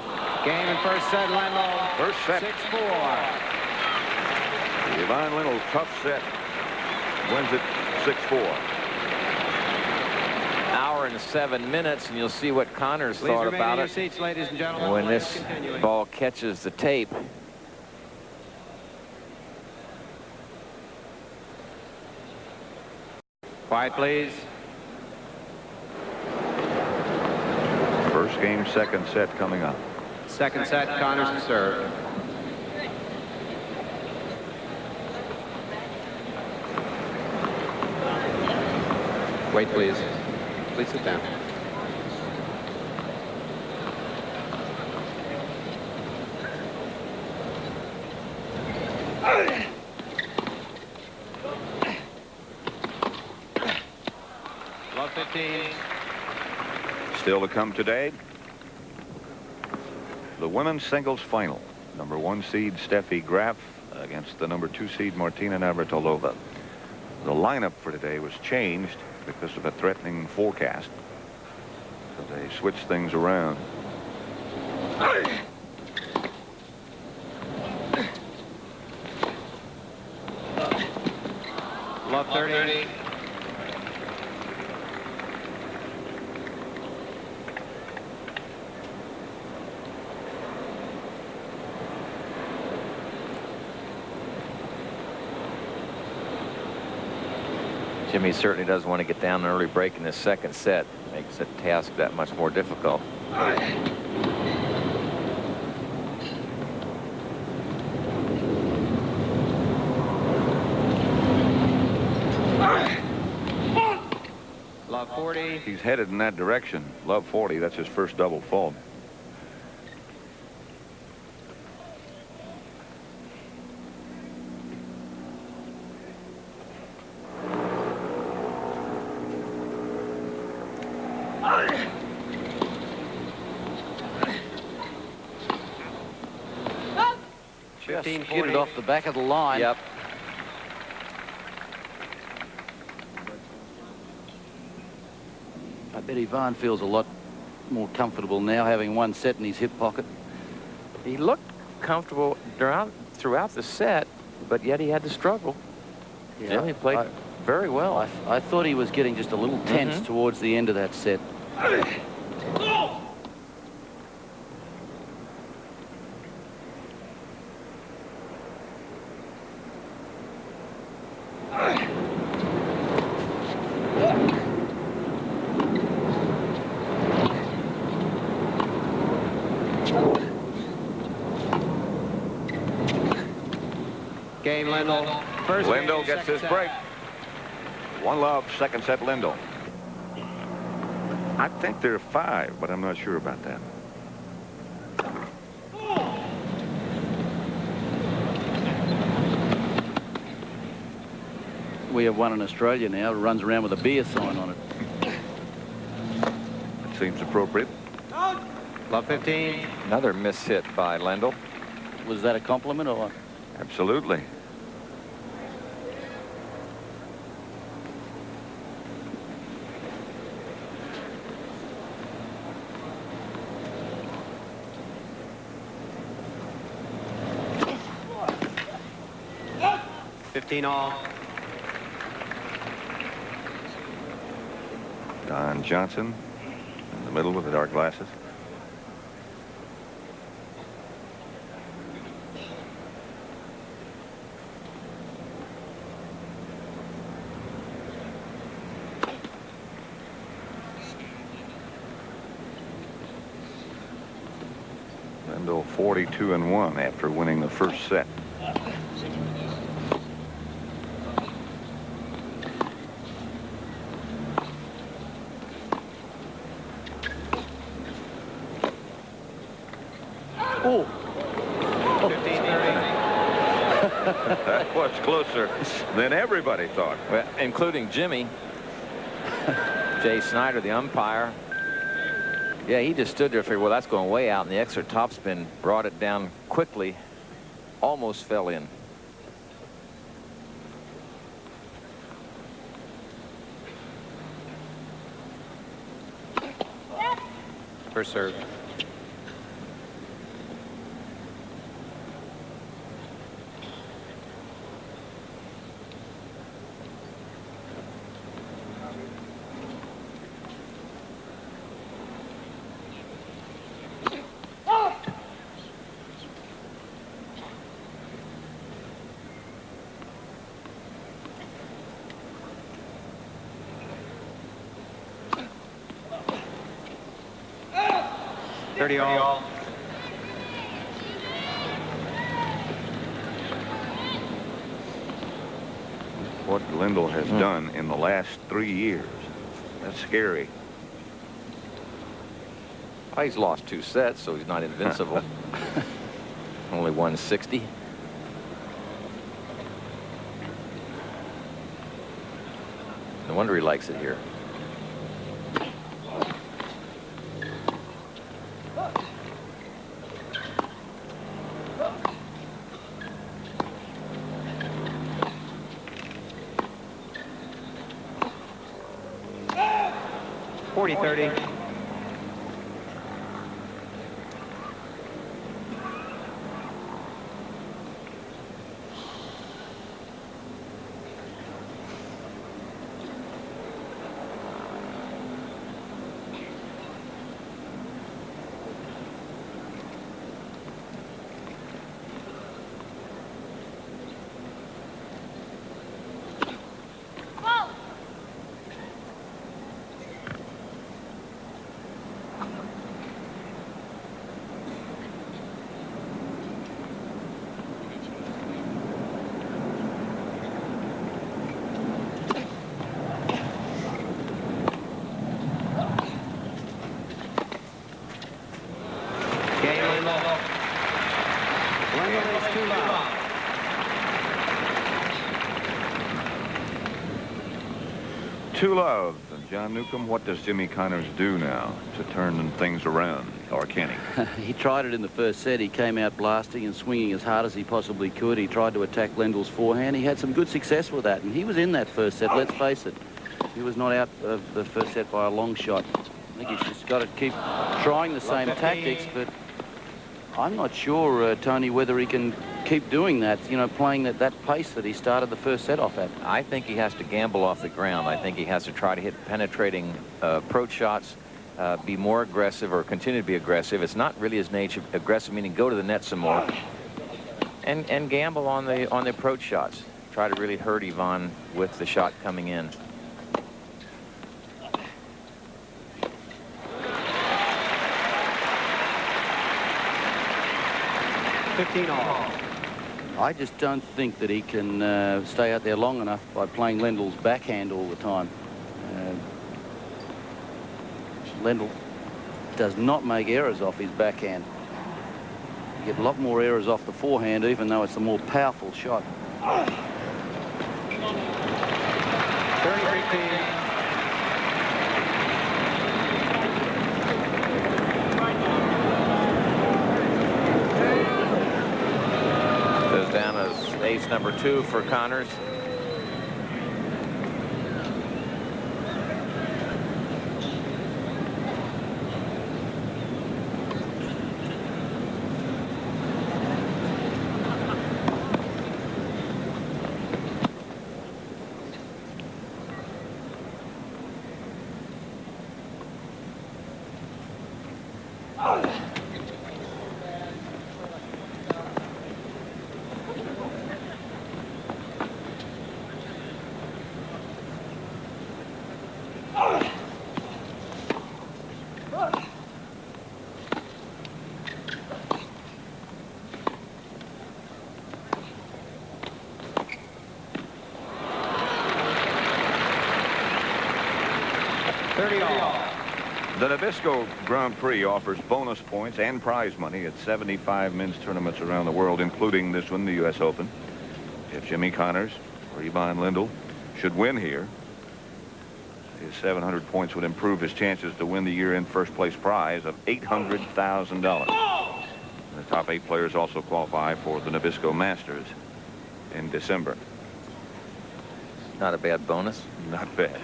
Game in first set, Lendl. First set. 6-4. Ivan Lendl, tough set. Wins it 6-4. Hour and 7 minutes, and you'll see what Connors thought remain about in your it seats, ladies and gentlemen. when Let's this continue. ball catches the tape. Quiet, please. First game, second set coming up. Second set, Connors to serve. Wait, please. Please sit down. Love 15. Still to come today, the women's singles final. Number 1 seed Steffi Graf against the number 2 seed Martina Navratilova. The lineup for today was changed because of a threatening forecast, so they switched things around. Love 30. Jimmy certainly does want to get down an early break in this second set. Makes the task that much more difficult. Love 40. He's headed in that direction. Love 40. That's his first double fault. Just hit it off the back of the line. Yep. I bet Ivan feels a lot more comfortable now having one set in his hip pocket. He looked comfortable throughout the set, but yet he had to struggle. Yeah, Jimmy played very well. I thought he was getting just a little tense towards the end of that set. Game, Lendl. First Lendl game, gets his second break. set. 1-love, second set, Lendl. I think they're 5, but I'm not sure about that. We have one in Australia now. It runs around with a beer sign on it. It seems appropriate. Love 15. Another miss hit by Lendl. Was that a compliment or what? Absolutely. All. Don Johnson in the middle with the dark glasses. Lendl 42-1 after winning the first set. Oh, 15-30. That was closer than everybody thought. Well, including Jimmy. Jay Snyder, the umpire. Yeah, he just stood there and figured, well, that's going way out. And the extra topspin brought it down quickly. Almost fell in. First serve. All. What Lendl has done in the last 3 years. That's scary. Well, he's lost 2 sets, so he's not invincible. Only 160. No wonder he likes it here. Two love. And John Newcomb, what does Jimmy Connors do now to turn things around? Or can he? He tried it in the first set. He came out blasting and swinging as hard as he possibly could. He tried to attack Lendl's forehand. He had some good success with that, and he was in that first set, let's face it. He was not out of the first set by a long shot. I think he's just got to keep trying the same tactics, but I'm not sure, Tony, whether he can keep doing that, you know, playing at that pace that he started the first set off at. I think he has to gamble off the ground. I think he has to try to hit penetrating approach shots, be more aggressive or continue to be aggressive. It's not really his nature. Aggressive meaning go to the net some more and gamble on the approach shots. Try to really hurt Ivan with the shot coming in. I just don't think that he can stay out there long enough by playing Lendl's backhand all the time. Lendl does not make errors off his backhand. You get a lot more errors off the forehand, even though it's a more powerful shot. 33 feet. Goes down as ace number 2 for Connors. The Nabisco Grand Prix offers bonus points and prize money at 75 men's tournaments around the world, including this one, the U.S. Open. If Jimmy Connors or Ivan Lendl should win here, his 700 points would improve his chances to win the year-end first-place prize of $800,000. The top 8 players also qualify for the Nabisco Masters in December. Not a bad bonus. Not bad.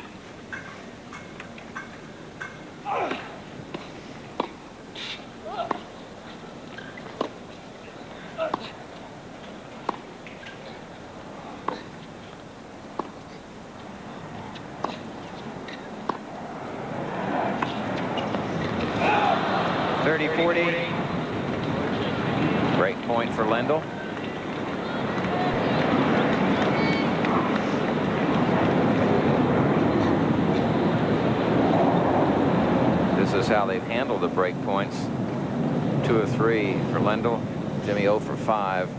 Break point for Lendl. This is how they've handled the break points. 2 of 3 for Lendl. Jimmy 0 for 5.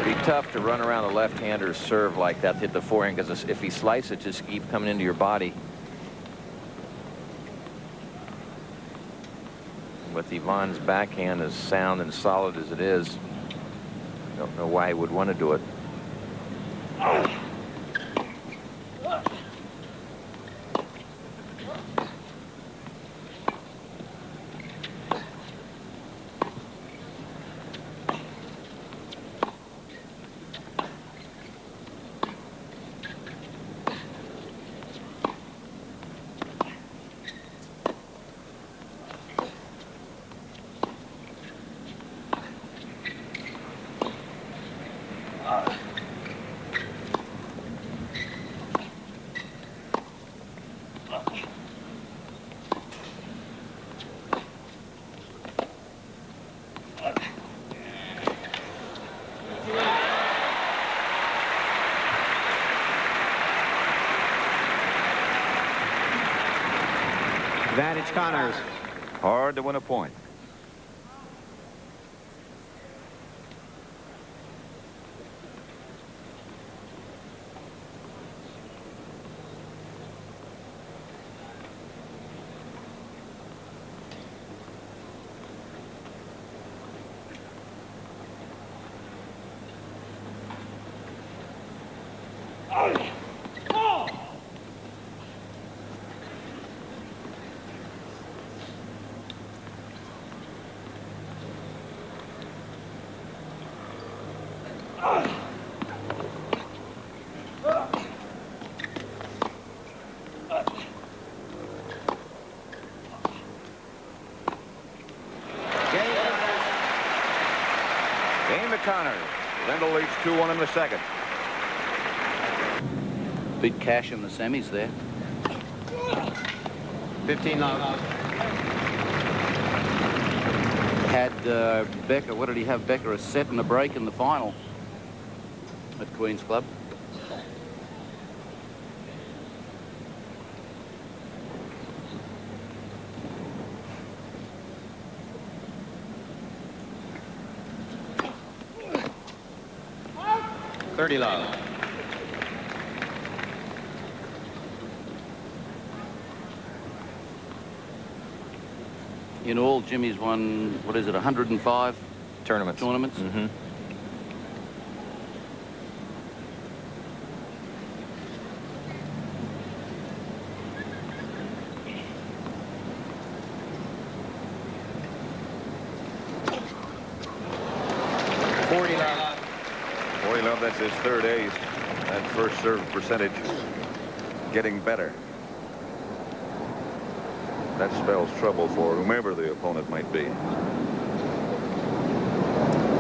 Pretty tough to run around a left-hander's serve like that to hit the forehand, because if he slices it, just keep coming into your body. With Ivan's backhand as sound and solid as it is, I don't know why he would want to do it. Advantage Connors. Hard to win a point. Connors. Lendl leads 2-1 in the second. Big cash in the semis there. 15 love. had Becker, what did he have Becker? A set and a break in the final at Queen's Club. Love. In all, Jimmy's won, what is it, 105 Tournaments. Mm-hmm. That's his third ace. That first serve percentage getting better. That spells trouble for whomever the opponent might be.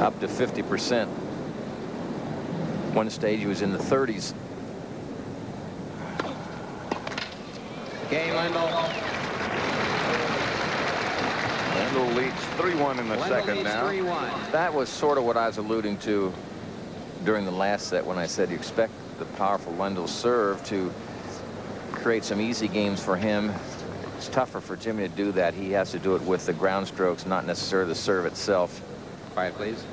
Up to 50%. One stage he was in the 30s. Game, Lendl. Lendl leads 3-1 in the second now. 3-1. That was sort of what I was alluding to during the last set when I said you expect the powerful Lendl serve to create some easy games for him. It's tougher for Jimmy to do that. He has to do it with the ground strokes, not necessarily the serve itself. Quiet, please.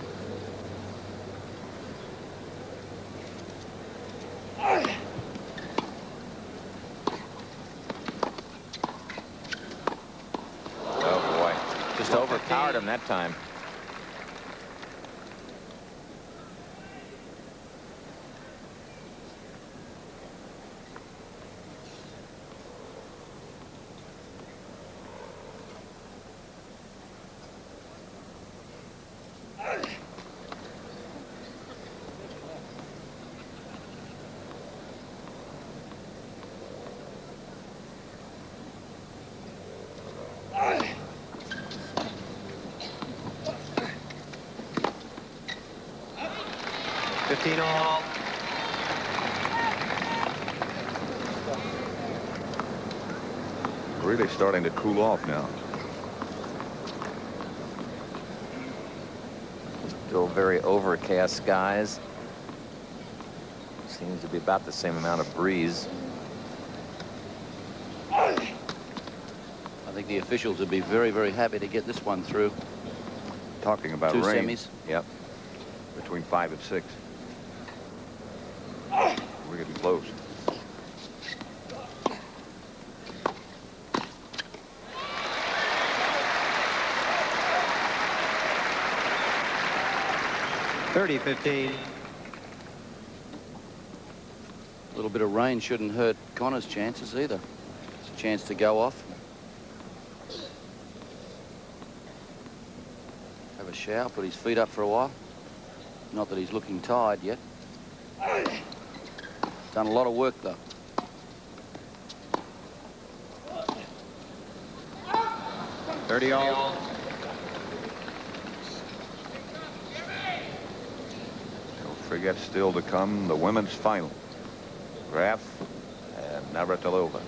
Oh boy, just overpowered him that time. All. Really starting to cool off now. Still very overcast skies. Seems to be about the same amount of breeze. I think the officials would be very, very happy to get this one through. Talking about two rain. semis. Yep. Between 5 and 6. We're getting close. $30-15. A little bit of rain shouldn't hurt Connor's chances either. It's a chance to go off. Have a shower, put his feet up for a while. Not that he's looking tired yet. Done a lot of work though. All. Don't forget, still to come, the women's final. Graf and Navratilova.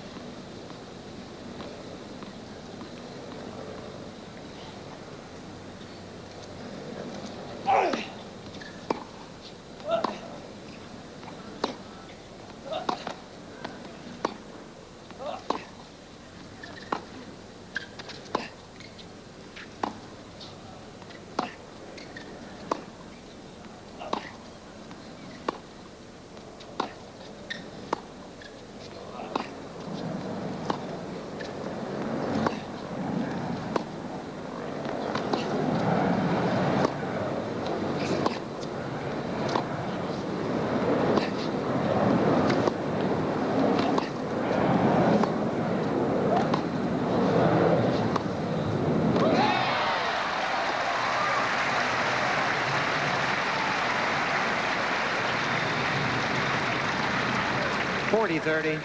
$30.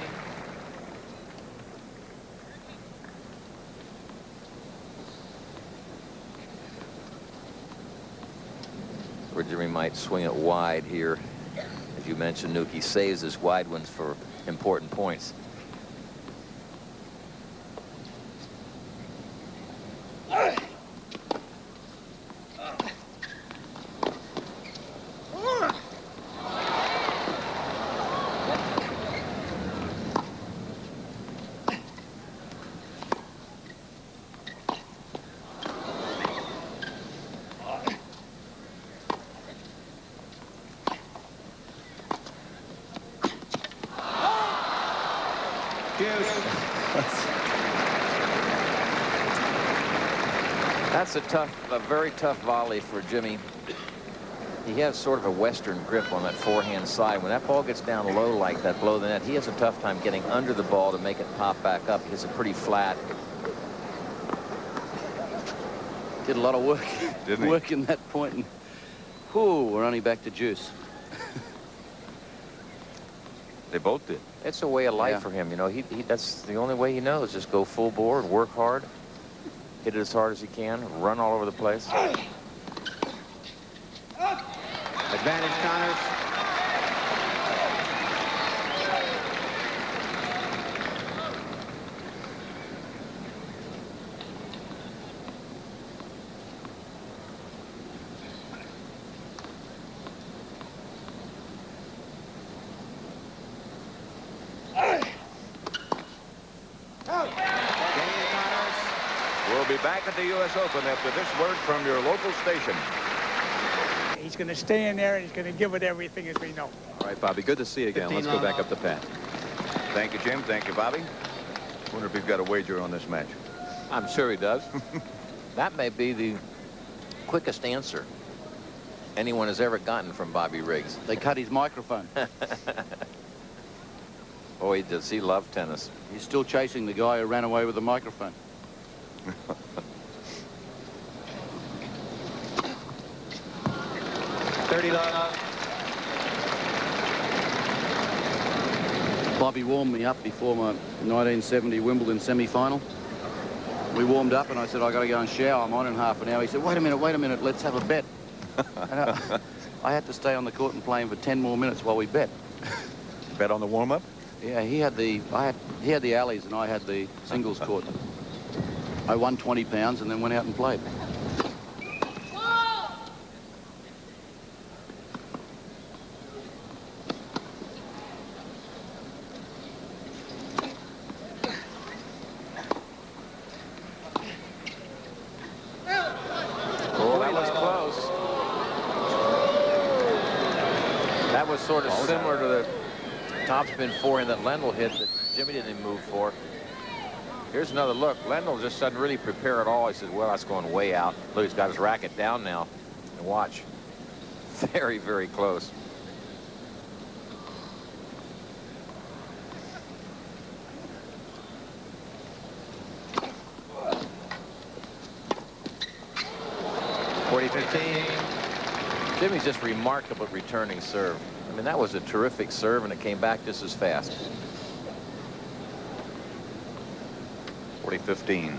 Where Jimmy might swing it wide here. As you mentioned, Nuki saves his wide ones for important points. That's a very tough volley for Jimmy. He has sort of a Western grip on that forehand side. When that ball gets down low like that below the net, he has a tough time getting under the ball to make it pop back up. He hits it pretty flat. Did a lot of work. Didn't he? Work in that point. And, whew, we're only back to juice. They both did. It's a way of life Yeah. for him. You know, that's the only way he knows. Just go full bore and work hard. Hit it as hard as he can. Run all over the place. Advantage, Connors. We'll be back at the U.S. Open after this word from your local station. He's going to stay in there and he's going to give it everything, as we know. All right, Bobby, good to see you again. Let's go back up the path. Thank you, Jim. Thank you, Bobby. Wonder if he's got a wager on this match. I'm sure he does. That may be the quickest answer anyone has ever gotten from Bobby Riggs. They cut his microphone. Boy, does he love tennis. He's still chasing the guy who ran away with the microphone. Bobby warmed me up before my 1970 Wimbledon semi-final. We warmed up and I said, I got to go and shower. I'm on in half an hour. He said, wait a minute, let's have a bet. And I had to stay on the court and play him for 10 more minutes while we bet. Bet on the warm-up? Yeah, he had the alleys and I had the singles court. I won 20 pounds and then went out and played. Oh, that was close. That was sort of similar to the topspin forehand that Lendl hit that Jimmy didn't move for. Here's another look. Lendl just doesn't really prepare at all. He said, well, that's going way out. Look, he's got his racket down now. And watch. Very, very close. Jimmy's just remarkable at returning serve. I mean, that was a terrific serve, and it came back just as fast. 40-15.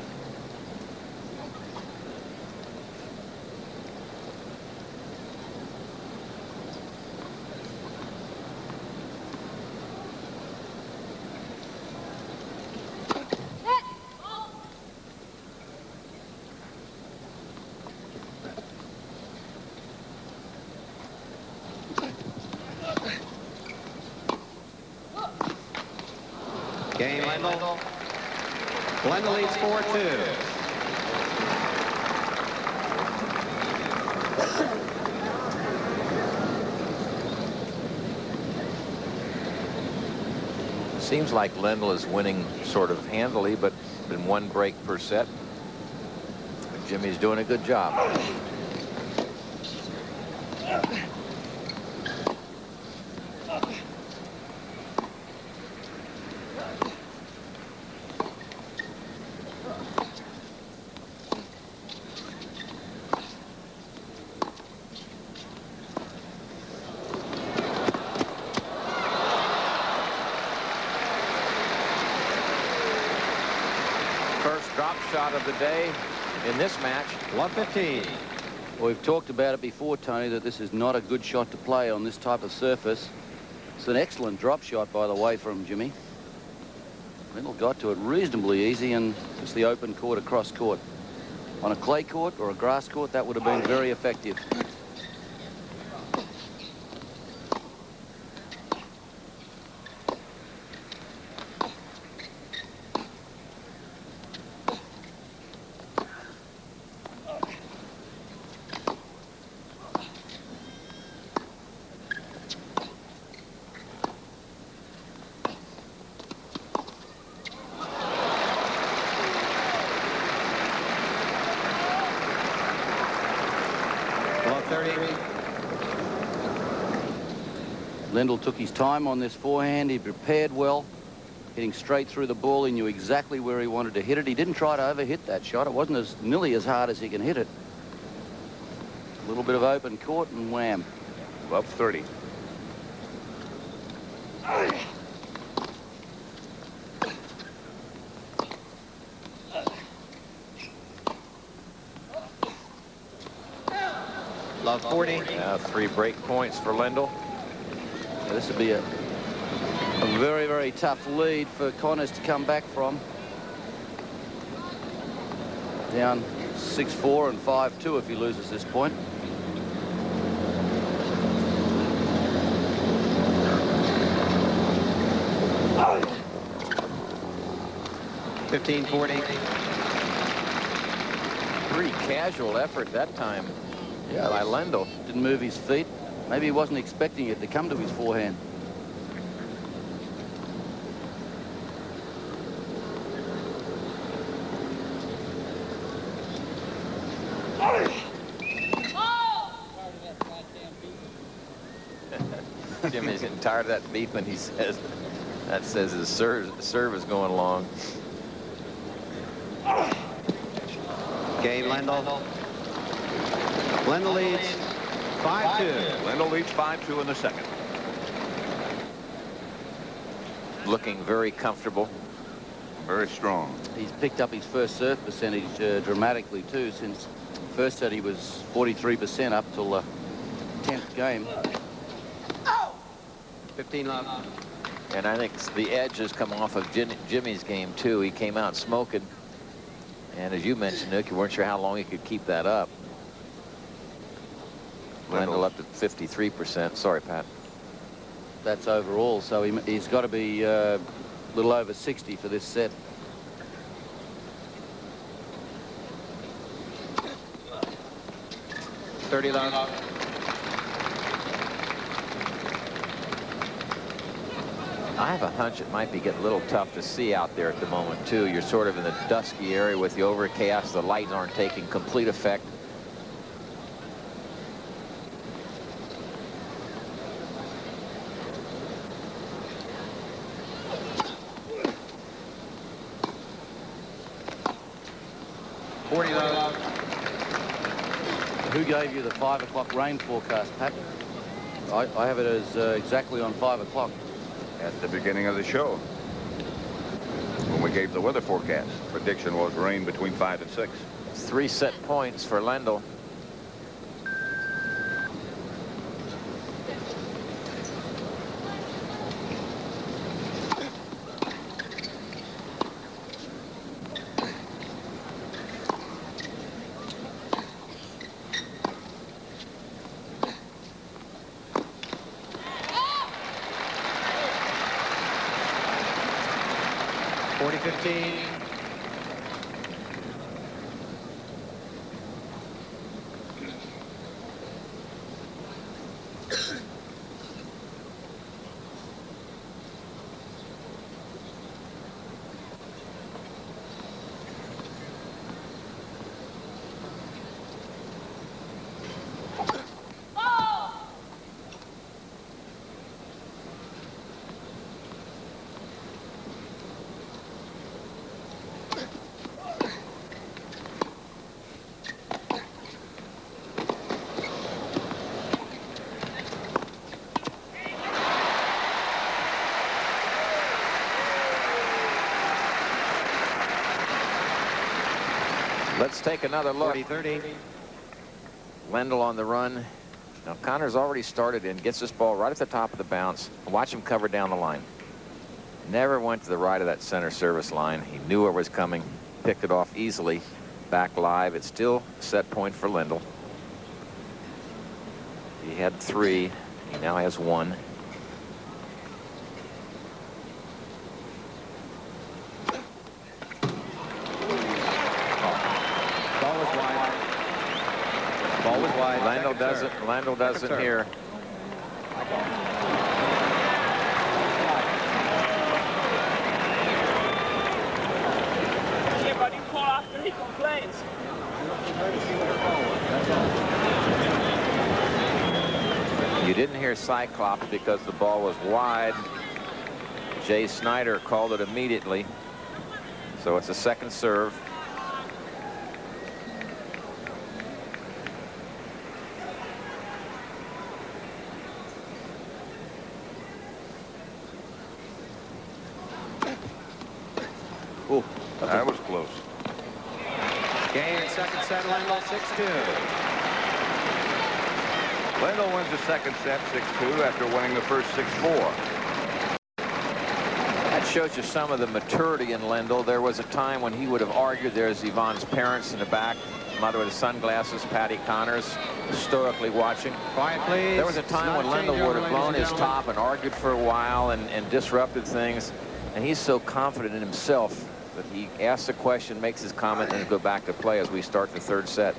Game, Lendl. Lendl leads 4-2. Seems like Lendl is winning sort of handily, but in one break per set. But Jimmy's doing a good job. Shot of the day in this match. 115. Well, we've talked about it before, Tony, that this is not a good shot to play on this type of surface. It's an excellent drop shot, by the way, from Jimmy. Lendl got to it reasonably easy, and just the open court across court. On a clay court or a grass court, that would have been very effective. Lendl took his time on this forehand. He prepared well, hitting straight through the ball. He knew exactly where he wanted to hit it. He didn't try to overhit that shot. It wasn't nearly as hard as he can hit it. A little bit of open court and wham. Above 30. Love 40. 3 break points for Lendl. Yeah, this would be a very, very tough lead for Connors to come back from. Down 6-4 and 5-2 if he loses this point. $15.40. Pretty casual effort that time. Yeah, by Lendl. Didn't move his feet. Maybe he wasn't expecting it to come to his forehand. Jimmy's getting tired of that beeping, he says. That says his serve is going long. Game, Lendl. Lendl leads 5-2. Lendl leads 5-2 in the second. Looking very comfortable. Very strong. He's picked up his first serve percentage dramatically too. Since first set he was 43% up till the 10th game. 15 love. And I think the edge has come off of Jimmy's game too. He came out smoking. And as you mentioned, Nick, you weren't sure how long he could keep that up. Lendl up to 53%. Sorry, Pat. That's overall, so he's got to be a little over 60 for this set. $30 love. I have a hunch it might be getting a little tough to see out there at the moment, too. You're sort of in the dusky area with the overcast. The lights aren't taking complete effect. Who gave you the 5 o'clock rain forecast, Pat? I have it as exactly on 5 o'clock. At the beginning of the show, when we gave the weather forecast, prediction was rain between 5 and 6. 3 set points for Lendl. Let's take another look. 40-30. Lendl on the run. Now Connors already started and gets this ball right at the top of the bounce. Watch him cover down the line. Never went to the right of that center service line. He knew where it was coming. Picked it off easily. Back live. It's still set point for Lendl. He had 3. He now has 1. Ball was wide. Lendl doesn't here. Yeah, but you call after he complains. You didn't hear Cyclops because the ball was wide. Jay Snyder called it immediately. So it's a second serve. Oh, that was close. Game second set, Lendl 6-2. Lendl wins the second set 6-2 after winning the first 6-4. That shows you some of the maturity in Lendl. There was a time when he would have argued. There's Yvonne's parents in the back, mother with the sunglasses, Patty Connors, stoically watching. Quiet, please. There was a time when Lendl would have blown his top and argued for a while and disrupted things. And he's so confident in himself that he asks a question, makes his comment, and then go back to play as we start the third set.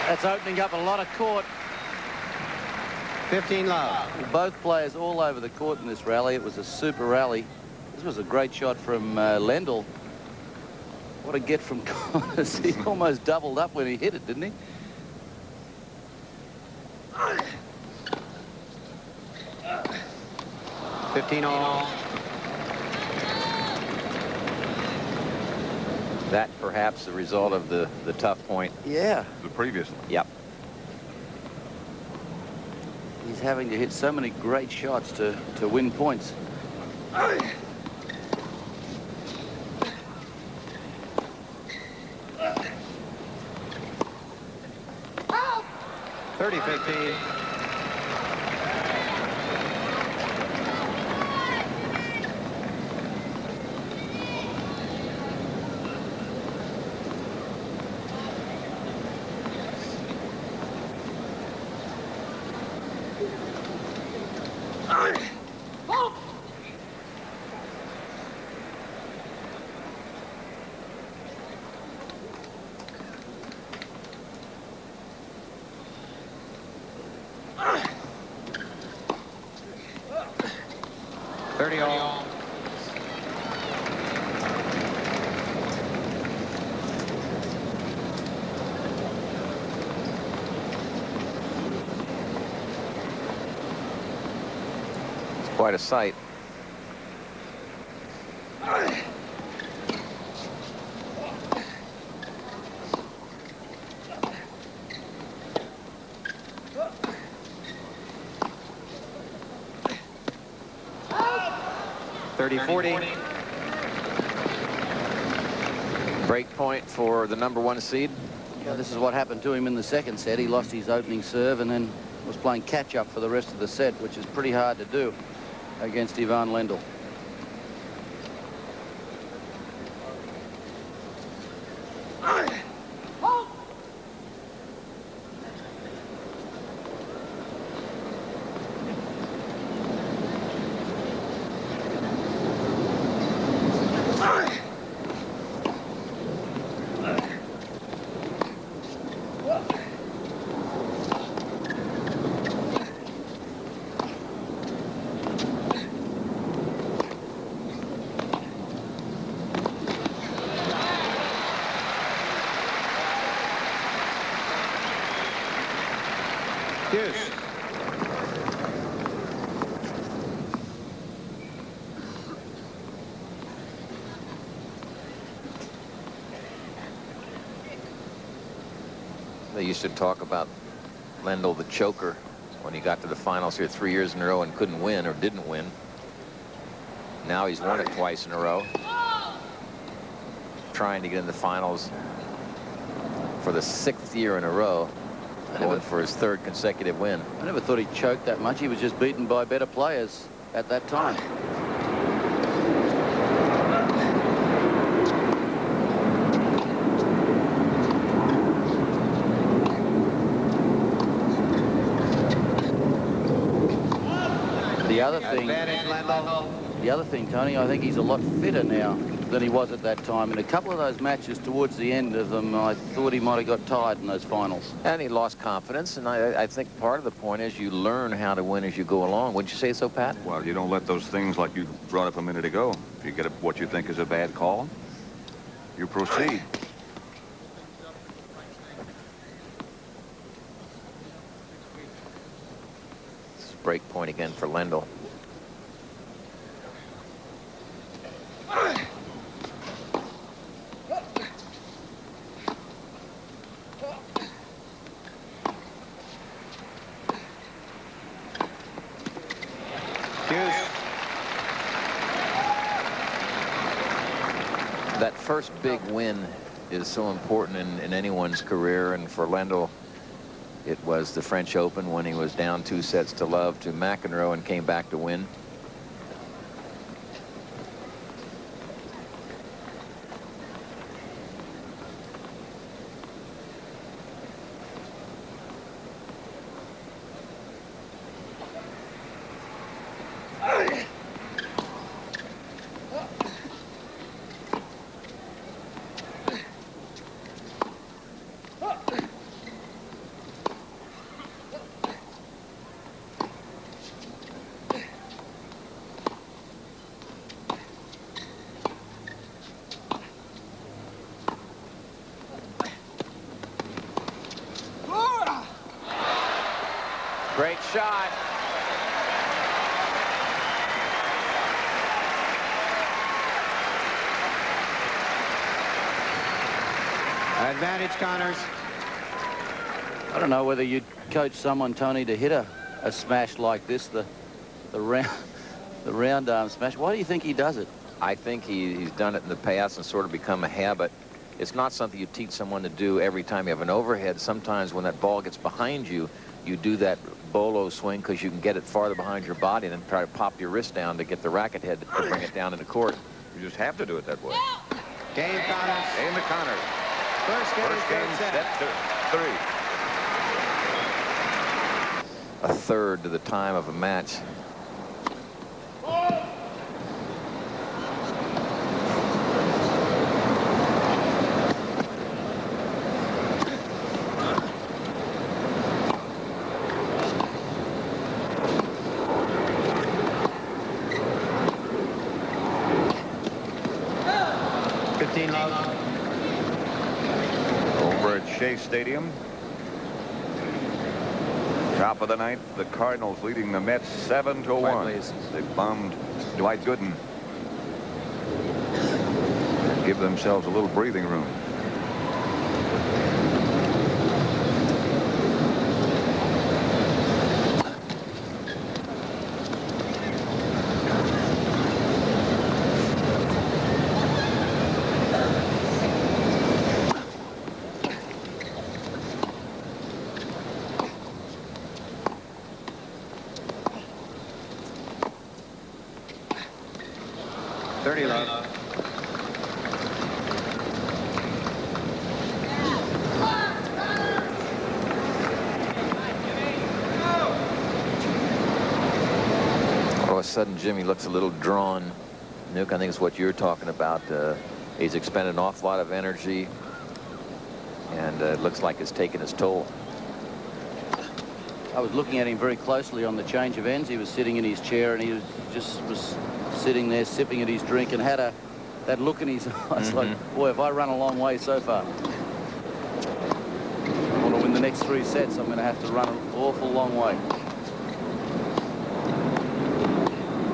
That's opening up a lot of court. 15 love. Both players all over the court in this rally. It was a super rally. This was a great shot from Lendl. What a get from Connors. He almost doubled up when he hit it, didn't he? $15 That perhaps the result of the tough point. Yeah. The previous one. Yep. He's having to hit so many great shots to win points. 30-15. All. It's quite a sight. Break point for the #1 seed. Yeah, this is what happened to him in the second set. He lost his opening serve and then was playing catch-up for the rest of the set, which is pretty hard to do against Ivan Lendl. They used to talk about Lendl the choker when he got to the finals here 3 years in a row and couldn't win or didn't win. Now he's won it twice in a row. Trying to get in the finals for the 6th year in a row. Going for his 3rd consecutive win. I never thought he choked that much. He was just beaten by better players at that time. The other thing, Tony, I think he's a lot fitter now. than he was at that time. In a couple of those matches towards the end of them, I thought he might have got tired in those finals. And he lost confidence, and I think part of the point is you learn how to win as you go along. Wouldn't you say so, Pat? Well, you don't let those things like you brought up a minute ago. If you get what you think is a bad call, you proceed. Break point again for Lendl. That first big win is so important in anyone's career, and for Lendl, it was the French Open when he was down 2-0 to McEnroe and came back to win. Great shot. Advantage, Connors. I don't know whether you'd coach someone, Tony, to hit a smash like this, the round arm smash. Why do you think he does it? I think he's done it in the past and sort of become a habit. It's not something you teach someone to do every time you have an overhead. Sometimes when that ball gets behind you, you do that bolo swing because you can get it farther behind your body and then try to pop your wrist down to get the racket head to bring it down into court. You just have to do it that way. Game, Connors. Game to Connors. First game, First game, third set. step 3. A third to the time of a match. Stadium. Top of the ninth, the Cardinals leading the Mets 7-1. They bombed Dwight Gooden. Give themselves a little breathing room. Sudden Jimmy looks a little drawn. Nuke, I think it's what you're talking about. He's expended an awful lot of energy, and it looks like it's taken its toll. I was looking at him very closely on the change of ends. He was sitting in his chair and he was sitting there sipping at his drink and had that look in his eyes like, boy, if I run a long way so far. I want to win the next 3 sets. I'm going to have to run an awful long way.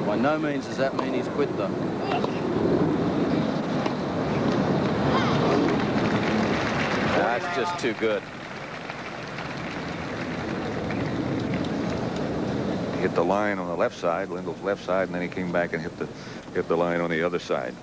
By no means does that mean he's quit, though. That's just too good. He hit the line on the left side, Lendl's left side, and then he came back and hit the line on the other side.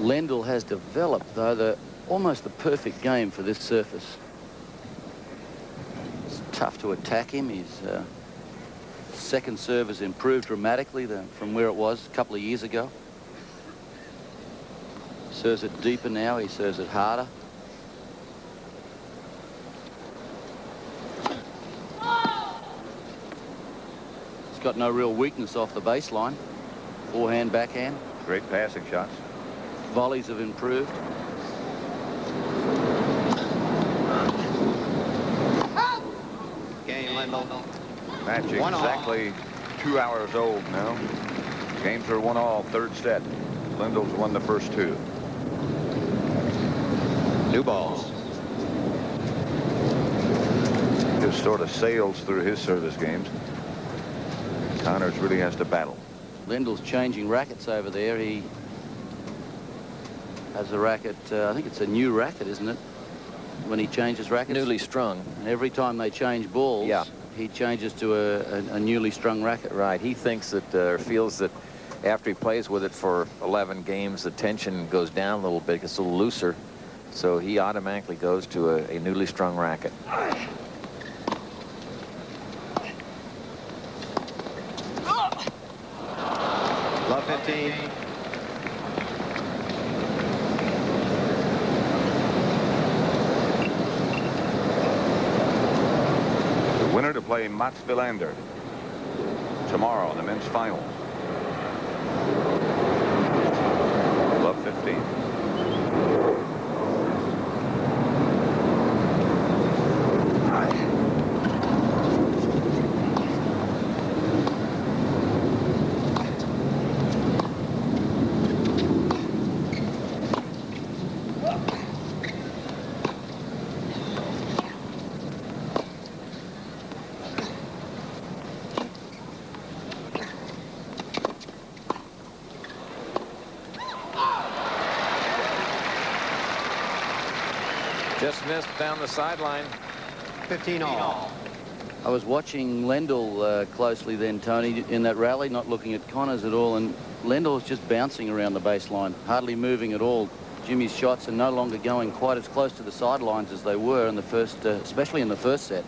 Lendl has developed, though, almost the perfect game for this surface. It's tough to attack him. His second serve has improved dramatically from where it was a couple of years ago. Serves it deeper now. He serves it harder. He's got no real weakness off the baseline. Forehand, backhand. Great passing shots. Volleys have improved. Game, Lendl. Match exactly 2 hours old now. Games are 1-all, third set. Lendl's won the first 2. New balls. Just sort of sails through his service games. Connors really has to battle. Lendl's changing rackets over there. He has a racket, I think it's a new racket, isn't it? When he changes rackets. Newly strung. And every time they change balls, yeah, he changes to a newly strung racket. Right. He thinks that, or feels that after he plays with it for 11 games, the tension goes down a little bit, gets a little looser. So he automatically goes to a newly strung racket. Love 15. The winner to play Mats Wilander tomorrow in the men's final. Love 15. Just missed down the sideline. 15-all. I was watching Lendl closely then, Tony, in that rally, not looking at Connors at all, and Lendl was just bouncing around the baseline, hardly moving at all. Jimmy's shots are no longer going quite as close to the sidelines as they were in the first, especially in the first set.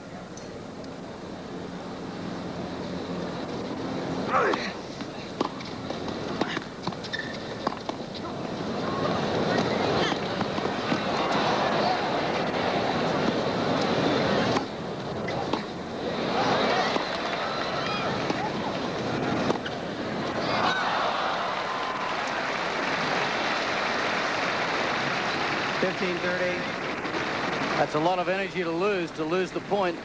That's a lot of energy to lose the point.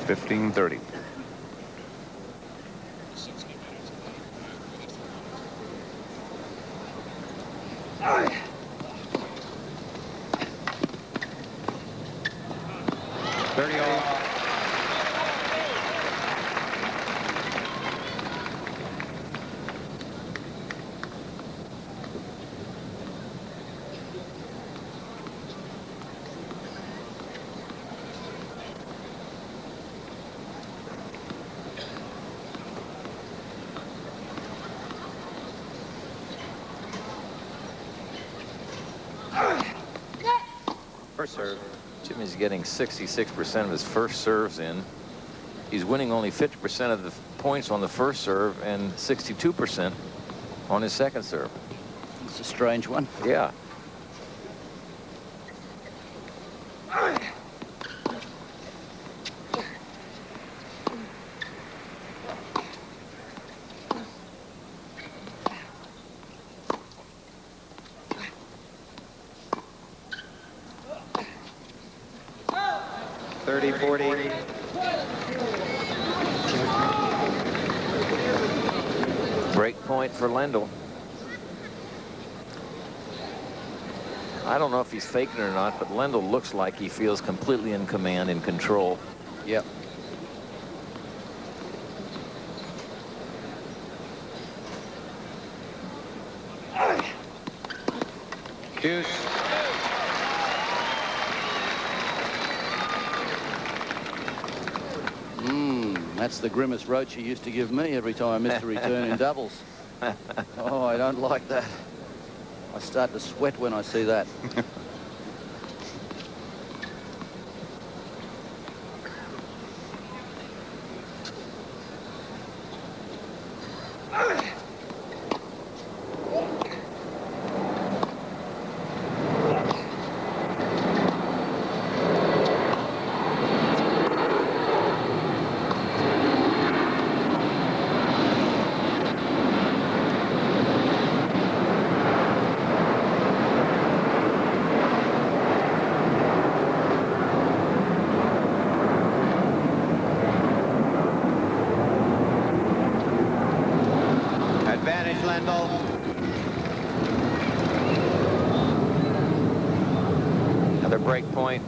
$15-30. First serve. Jimmy's getting 66% of his first serves in. He's winning only 50% of the points on the first serve and 62% on his second serve. It's a strange one. Yeah. Break point for Lendl. I don't know if he's faking it or not, but Lendl looks like he feels completely in command, in control. Yep. Deuce. That's the grimace Roach used to give me every time I missed a return in doubles. Oh, I don't like that. I start to sweat when I see that. Advantage, Lendl. Another break point.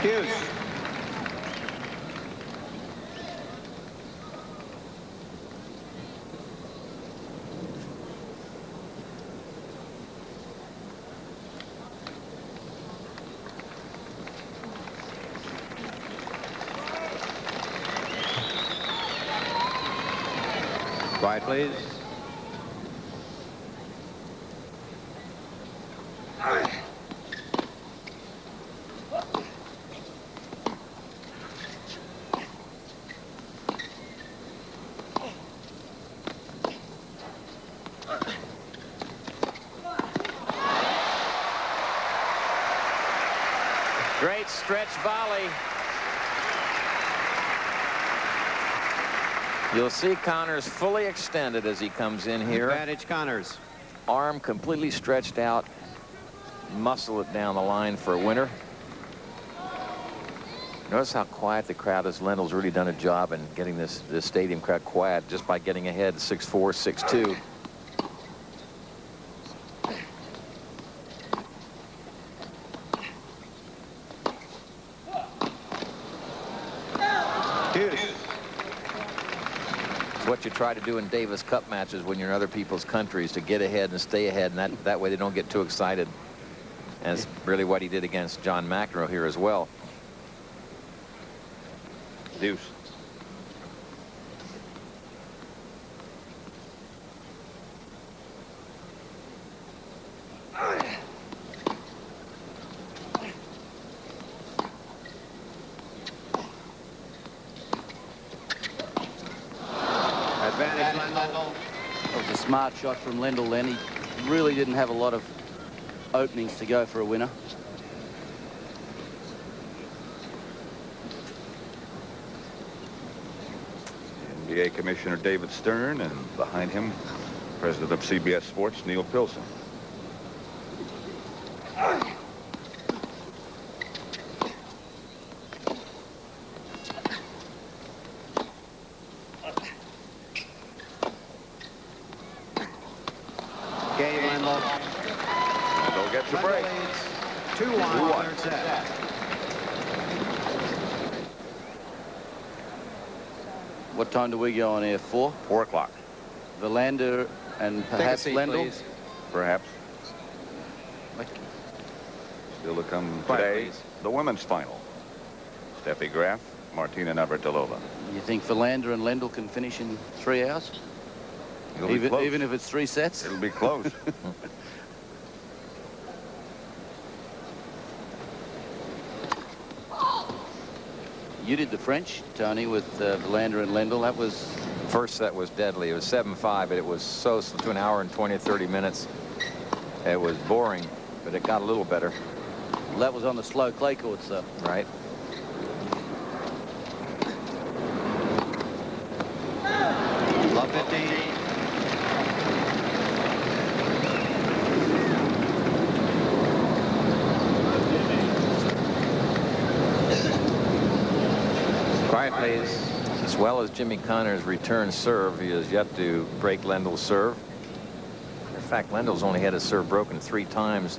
Deuce. Quiet, please. Great stretch volley. You'll see Connors fully extended as he comes in here. Advantage, Connors. Arm completely stretched out. Muscle it down the line for a winner. Notice how quiet the crowd is. Lendl's really done a job in getting this stadium crowd quiet just by getting ahead 6-4, 6-2. It's what you try to do in Davis Cup matches when you're in other people's countries, to get ahead and stay ahead, and that way they don't get too excited. And it's really what he did against John McEnroe here as well. Deuce. Advantage, Lendl. That was a smart shot from Lendl then. He really didn't have a lot of openings to go for a winner. NBA Commissioner David Stern, and behind him, President of CBS Sports, Neil Pilson. Game, Lendl. Lendl gets a break. 2-1, third set. What time do we go on air? 4? 4 o'clock. Verlander and perhaps seat, Lendl. please. Perhaps. Still to come today, the women's final. Steffi Graf, Martina Navratilova. You think Verlander and Lendl can finish in 3 hours? It'll be close. Even if it's 3 sets? It'll be close. You did the French, Tony, with Verlander and Lendl. That was... First set was deadly. It was 7-5, but it was so to an hour and 20 or 30 minutes. It was boring, but it got a little better. Well, that was on the slow clay courts, though. Right. Love 15. please. As well as Jimmy Connors' return serve, he has yet to break Lendl's serve. In fact, Lendl's only had his serve broken 3 times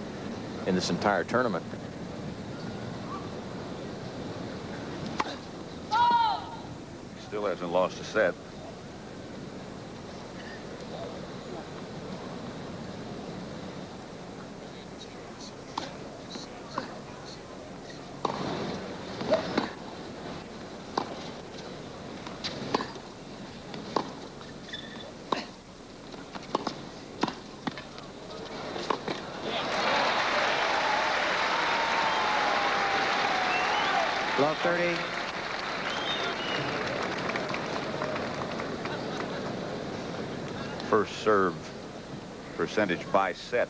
in this entire tournament. Still hasn't lost a set. Love 30. First serve percentage by set.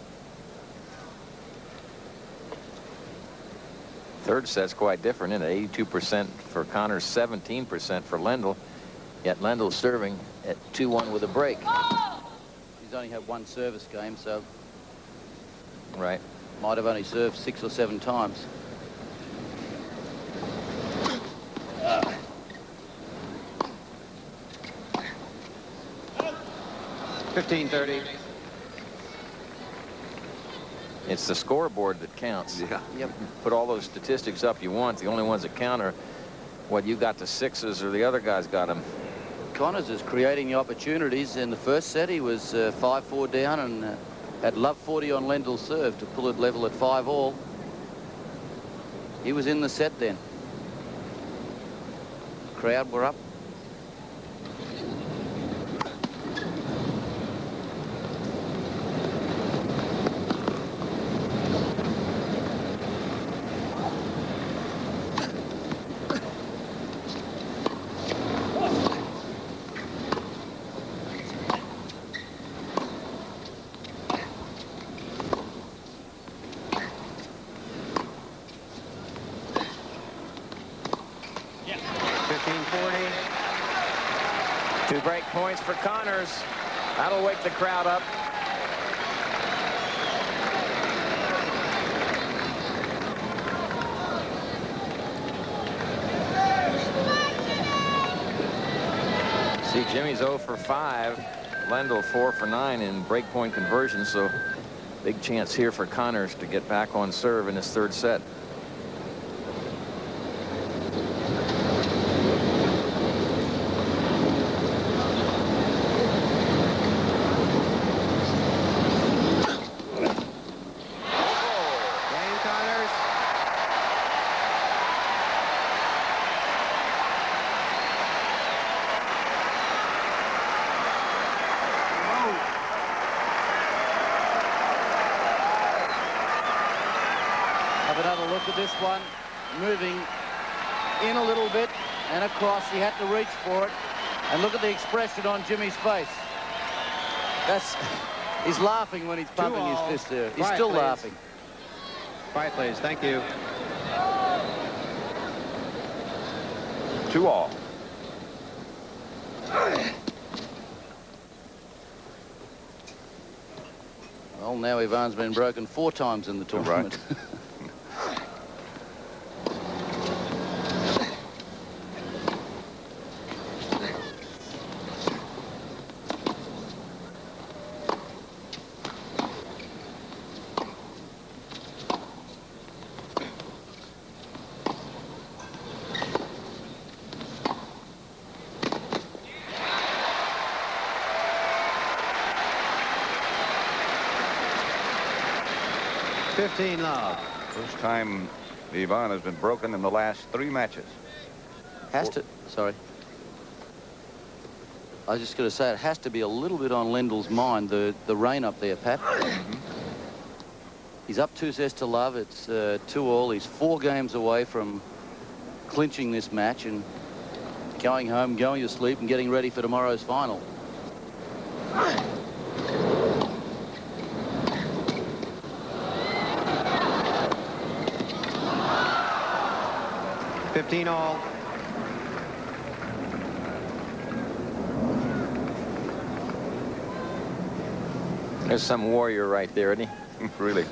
Third set's quite different, isn't it? 82% for Connors, 17% for Lendl. Yet Lendl's serving at 2-1 with a break. He's only had 1 service game, so Right. might have only served 6 or 7 times. $15.30. It's the scoreboard that counts. Yeah. Yep. Put all those statistics up you want. The only ones that count are what you got the 6s or the other guys got them. Connors is creating the opportunities. In the first set, he was 5-4 down and had love 40 on Lendl's serve to pull it level at 5-all. He was in the set then. Crowd were up. Two break points for Connors. That'll wake the crowd up. See, Jimmy's 0 for 5. Lendl 4 for 9 in breakpoint conversion, so big chance here for Connors to get back on serve in his third set. Another look at this one, moving in a little bit and across. He had to reach for it, and look at the expression on Jimmy's face. He's laughing when he's pumping his fist there. He's Quiet, still please. laughing. Quiet, please. Thank you. 2-all. Well, now Ivan's been broken 4 times in the tournament. Right. Love. First time Ivan has been broken in the last 3 matches. Sorry. I was just going to say, it has to be a little bit on Lendl's mind, the rain up there, Pat. He's up 2 sets to love. It's 2-all. He's 4 games away from clinching this match and going home, going to sleep and getting ready for tomorrow's final. $15-all. There's some warrior right there, isn't he? Really.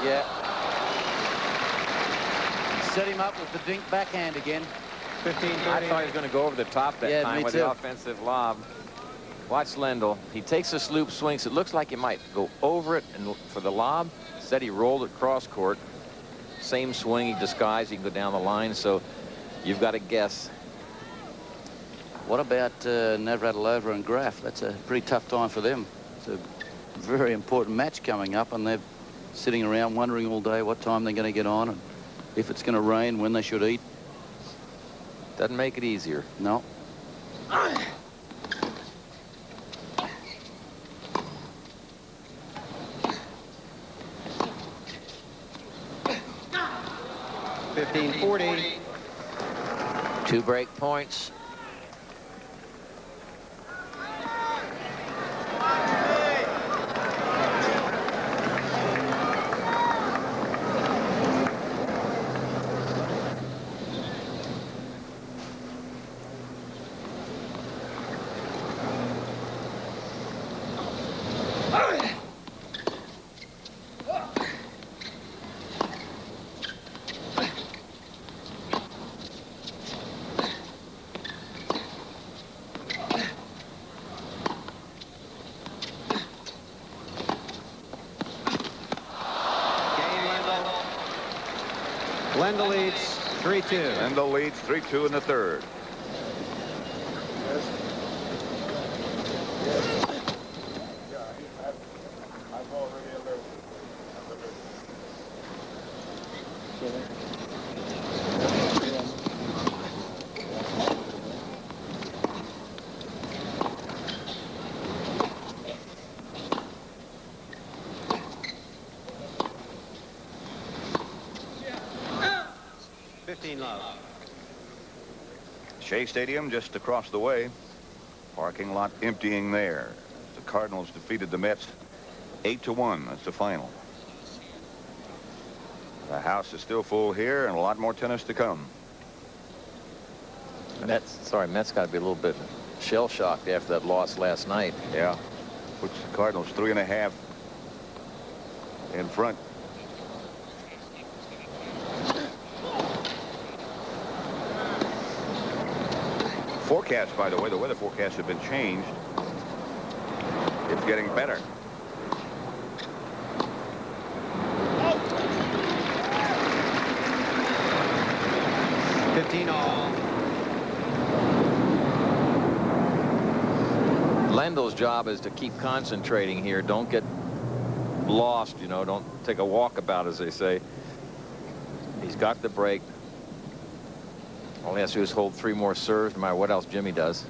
Yeah. Set him up with the dink backhand again. 15-30. I thought he was going to go over the top that Yeah, time me with too. the offensive lob. Watch Lendl. He takes a sloop swings. It looks like he might go over it and for the lob. Instead, he rolled it cross court. Same swing, he disguised. He can go down the line. So you've got to guess. What about Navratilova and Graf? That's a pretty tough time for them. It's a very important match coming up, and they're sitting around wondering all day what time they're going to get on and if it's going to rain, when they should eat. Doesn't make it easier. No. $15-40. 2 break points. Lendl leads 3-2. Lendl leads 3-2 in the third. Shea Stadium just across the way. Parking lot emptying there. The Cardinals defeated the Mets 8-1. That's the final. The house is still full here and a lot more tennis to come. Mets got to be a little bit shell-shocked after that loss last night. Yeah. Puts the Cardinals 3.5 in front. Forecast, by the way, the weather forecasts have been changed. It's getting better. Lendl's job is to keep concentrating here. Don't get lost, you know. Don't take a walkabout, as they say. He's got the break. All he has to do is hold 3 more serves, no matter what else Jimmy does.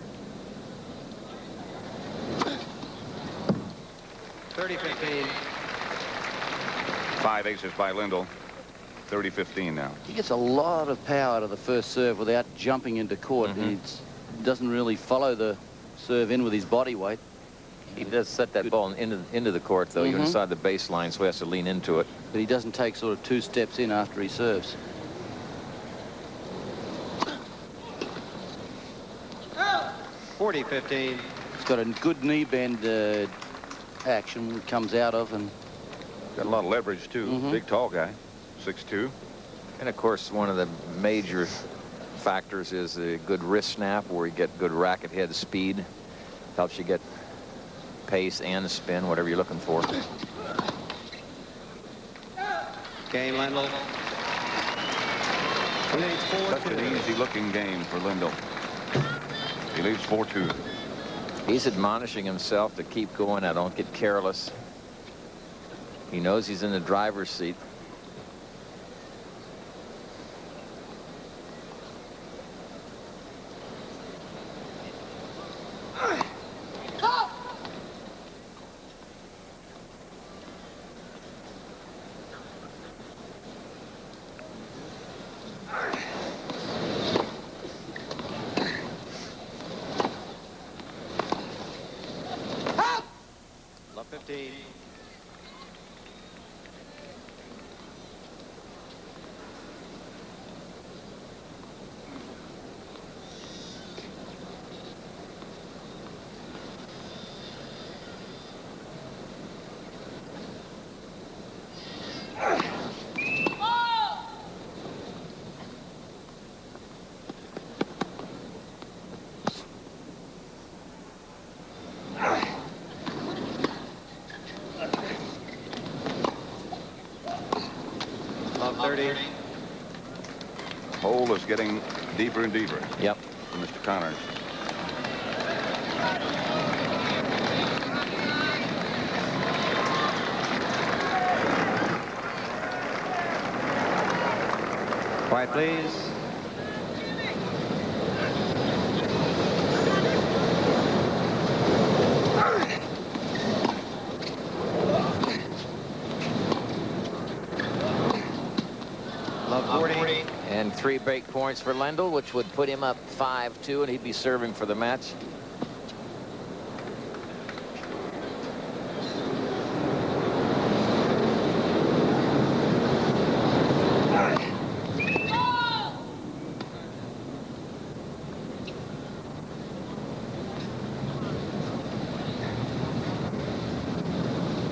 30-15. 5 aces by Lendl. 30-15 now. He gets a lot of power to the first serve without jumping into court. He doesn't really follow the serve in with his body weight. He does set that ball into the court, though, even inside the baseline, so he has to lean into it. But he doesn't take sort of 2 steps in after he serves. $40-15. He's got a good knee bend action when it comes out of, and Got a lot of leverage, too. Big, tall guy. 6'2". And, of course, one of the major factors is a good wrist snap where you get good racket head speed. Helps you get pace and spin, whatever you're looking for. Game, Lendl. He leads 4-2. Such an easy-looking game for Lendl. He leads 4-2. He's admonishing himself to keep going. I don't get careless. He knows he's in the driver's seat. Love 30. Hole is getting deeper and deeper. Yep. For Mr. Connors. Quiet, please. Love 40. And 3 break points for Lendl, which would put him up 5-2, and he'd be serving for the match.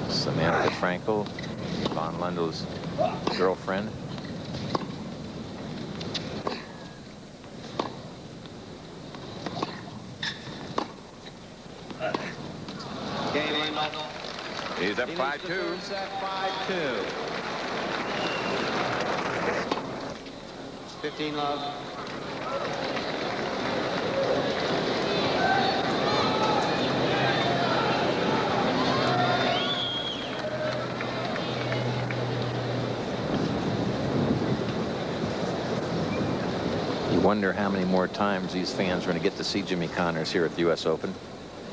Samantha Frankel, Von Lendl's girlfriend. Game Lendl. He's up He 5-2. leads the third set 5-2. 15 love. You wonder how many more times these fans are going to get to see Jimmy Connors here at the U.S. Open.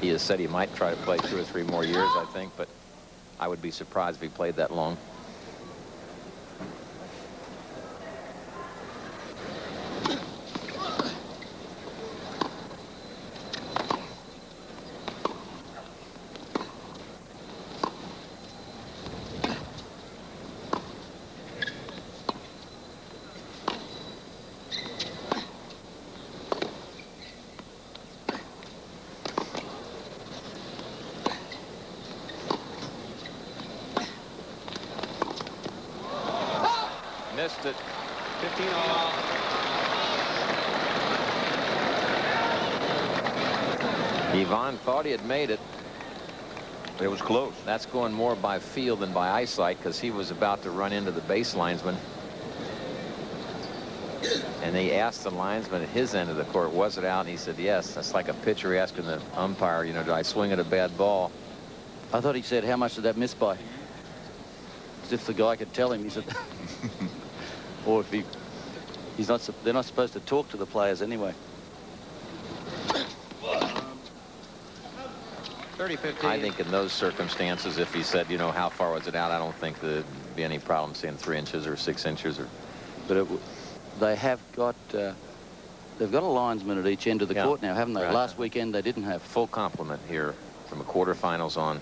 He has said he might try to play 2 or 3 more years, I think, but I would be surprised if he played that long. Missed it. 15 all. Yvonne thought he had made it. It was close. That's going more by feel than by eyesight, because he was about to run into the base linesman. And they asked the linesman at his end of the court, was it out? And he said, yes. That's like a pitcher asking the umpire, you know, did I swing at a bad ball? I thought he said, how much did that miss by? As if the guy could tell him. He said, or if he's not, they're not supposed to talk to the players anyway. 30-15. I think in those circumstances, if he said, you know, how far was it out, I don't think there'd be any problem saying 3 inches or 6 inches. But they have got, they've got a linesman at each end of the court now, haven't they? Right. Last weekend they didn't have. Full complement here from the quarterfinals on.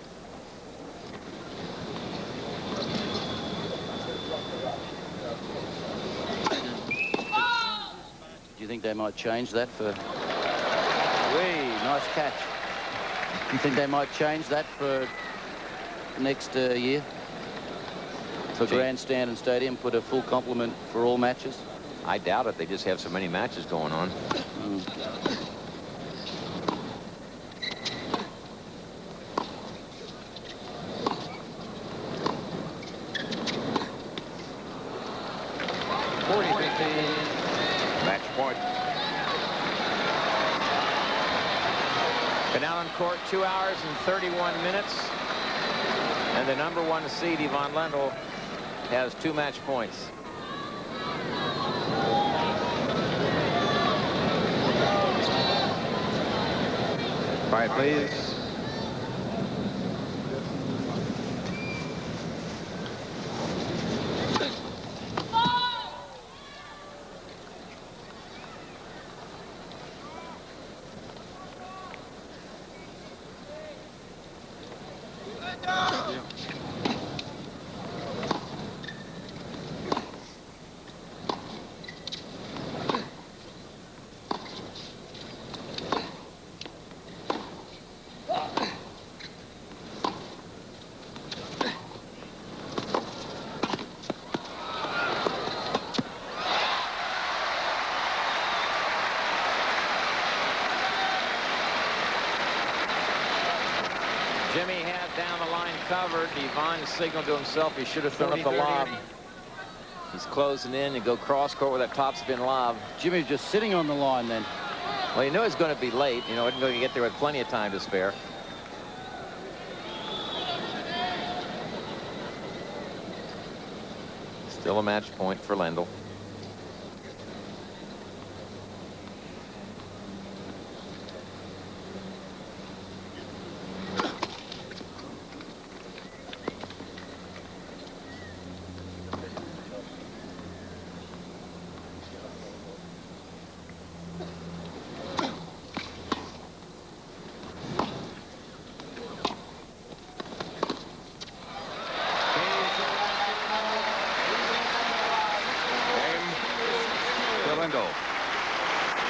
Do you think they might change that for... Whee, nice catch. Do you think they might change that for next year? For grandstand and stadium, put a full complement for all matches? I doubt it. They just have so many matches going on. Match point. Been out on court 2 hours and 31 minutes. And the #1 seed, Yvonne Lendl, has 2 match points. Quiet, please. Jimmy had down the line covered. Yvonne signaled to himself he should have thrown up the lob. He's closing in and go cross court with that topspin lob. Jimmy's just sitting on the line then. Well, he knew he was going to be late. You know, wasn't going to get there with plenty of time to spare. Still a match point for Lendl.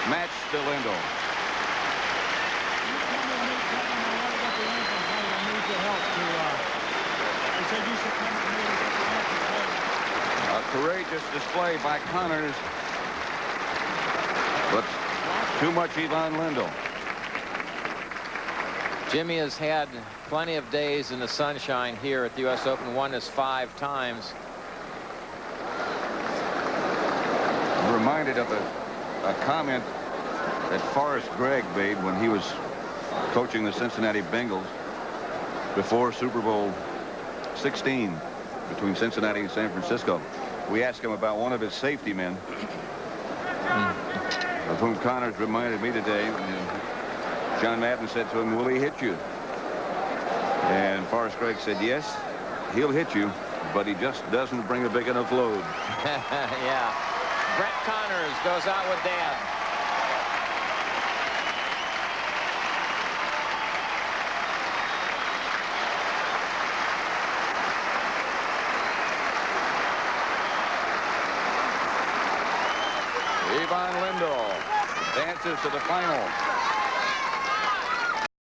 Match to Lendl. A courageous display by Connors, but too much Ivan Lendl. Jimmy has had plenty of days in the sunshine here at the U.S. Open. Won this 5 times. I'm reminded of a comment that Forrest Gregg made when he was coaching the Cincinnati Bengals before Super Bowl 16 between Cincinnati and San Francisco. We asked him about one of his safety men, of whom Connors reminded me today. John Madden said to him, "Will he hit you?" And Forrest Gregg said, "Yes, he'll hit you, but he just doesn't bring a big enough load." Yeah. Brett Connors goes out with Dad. Ivan Lendl advances to the final.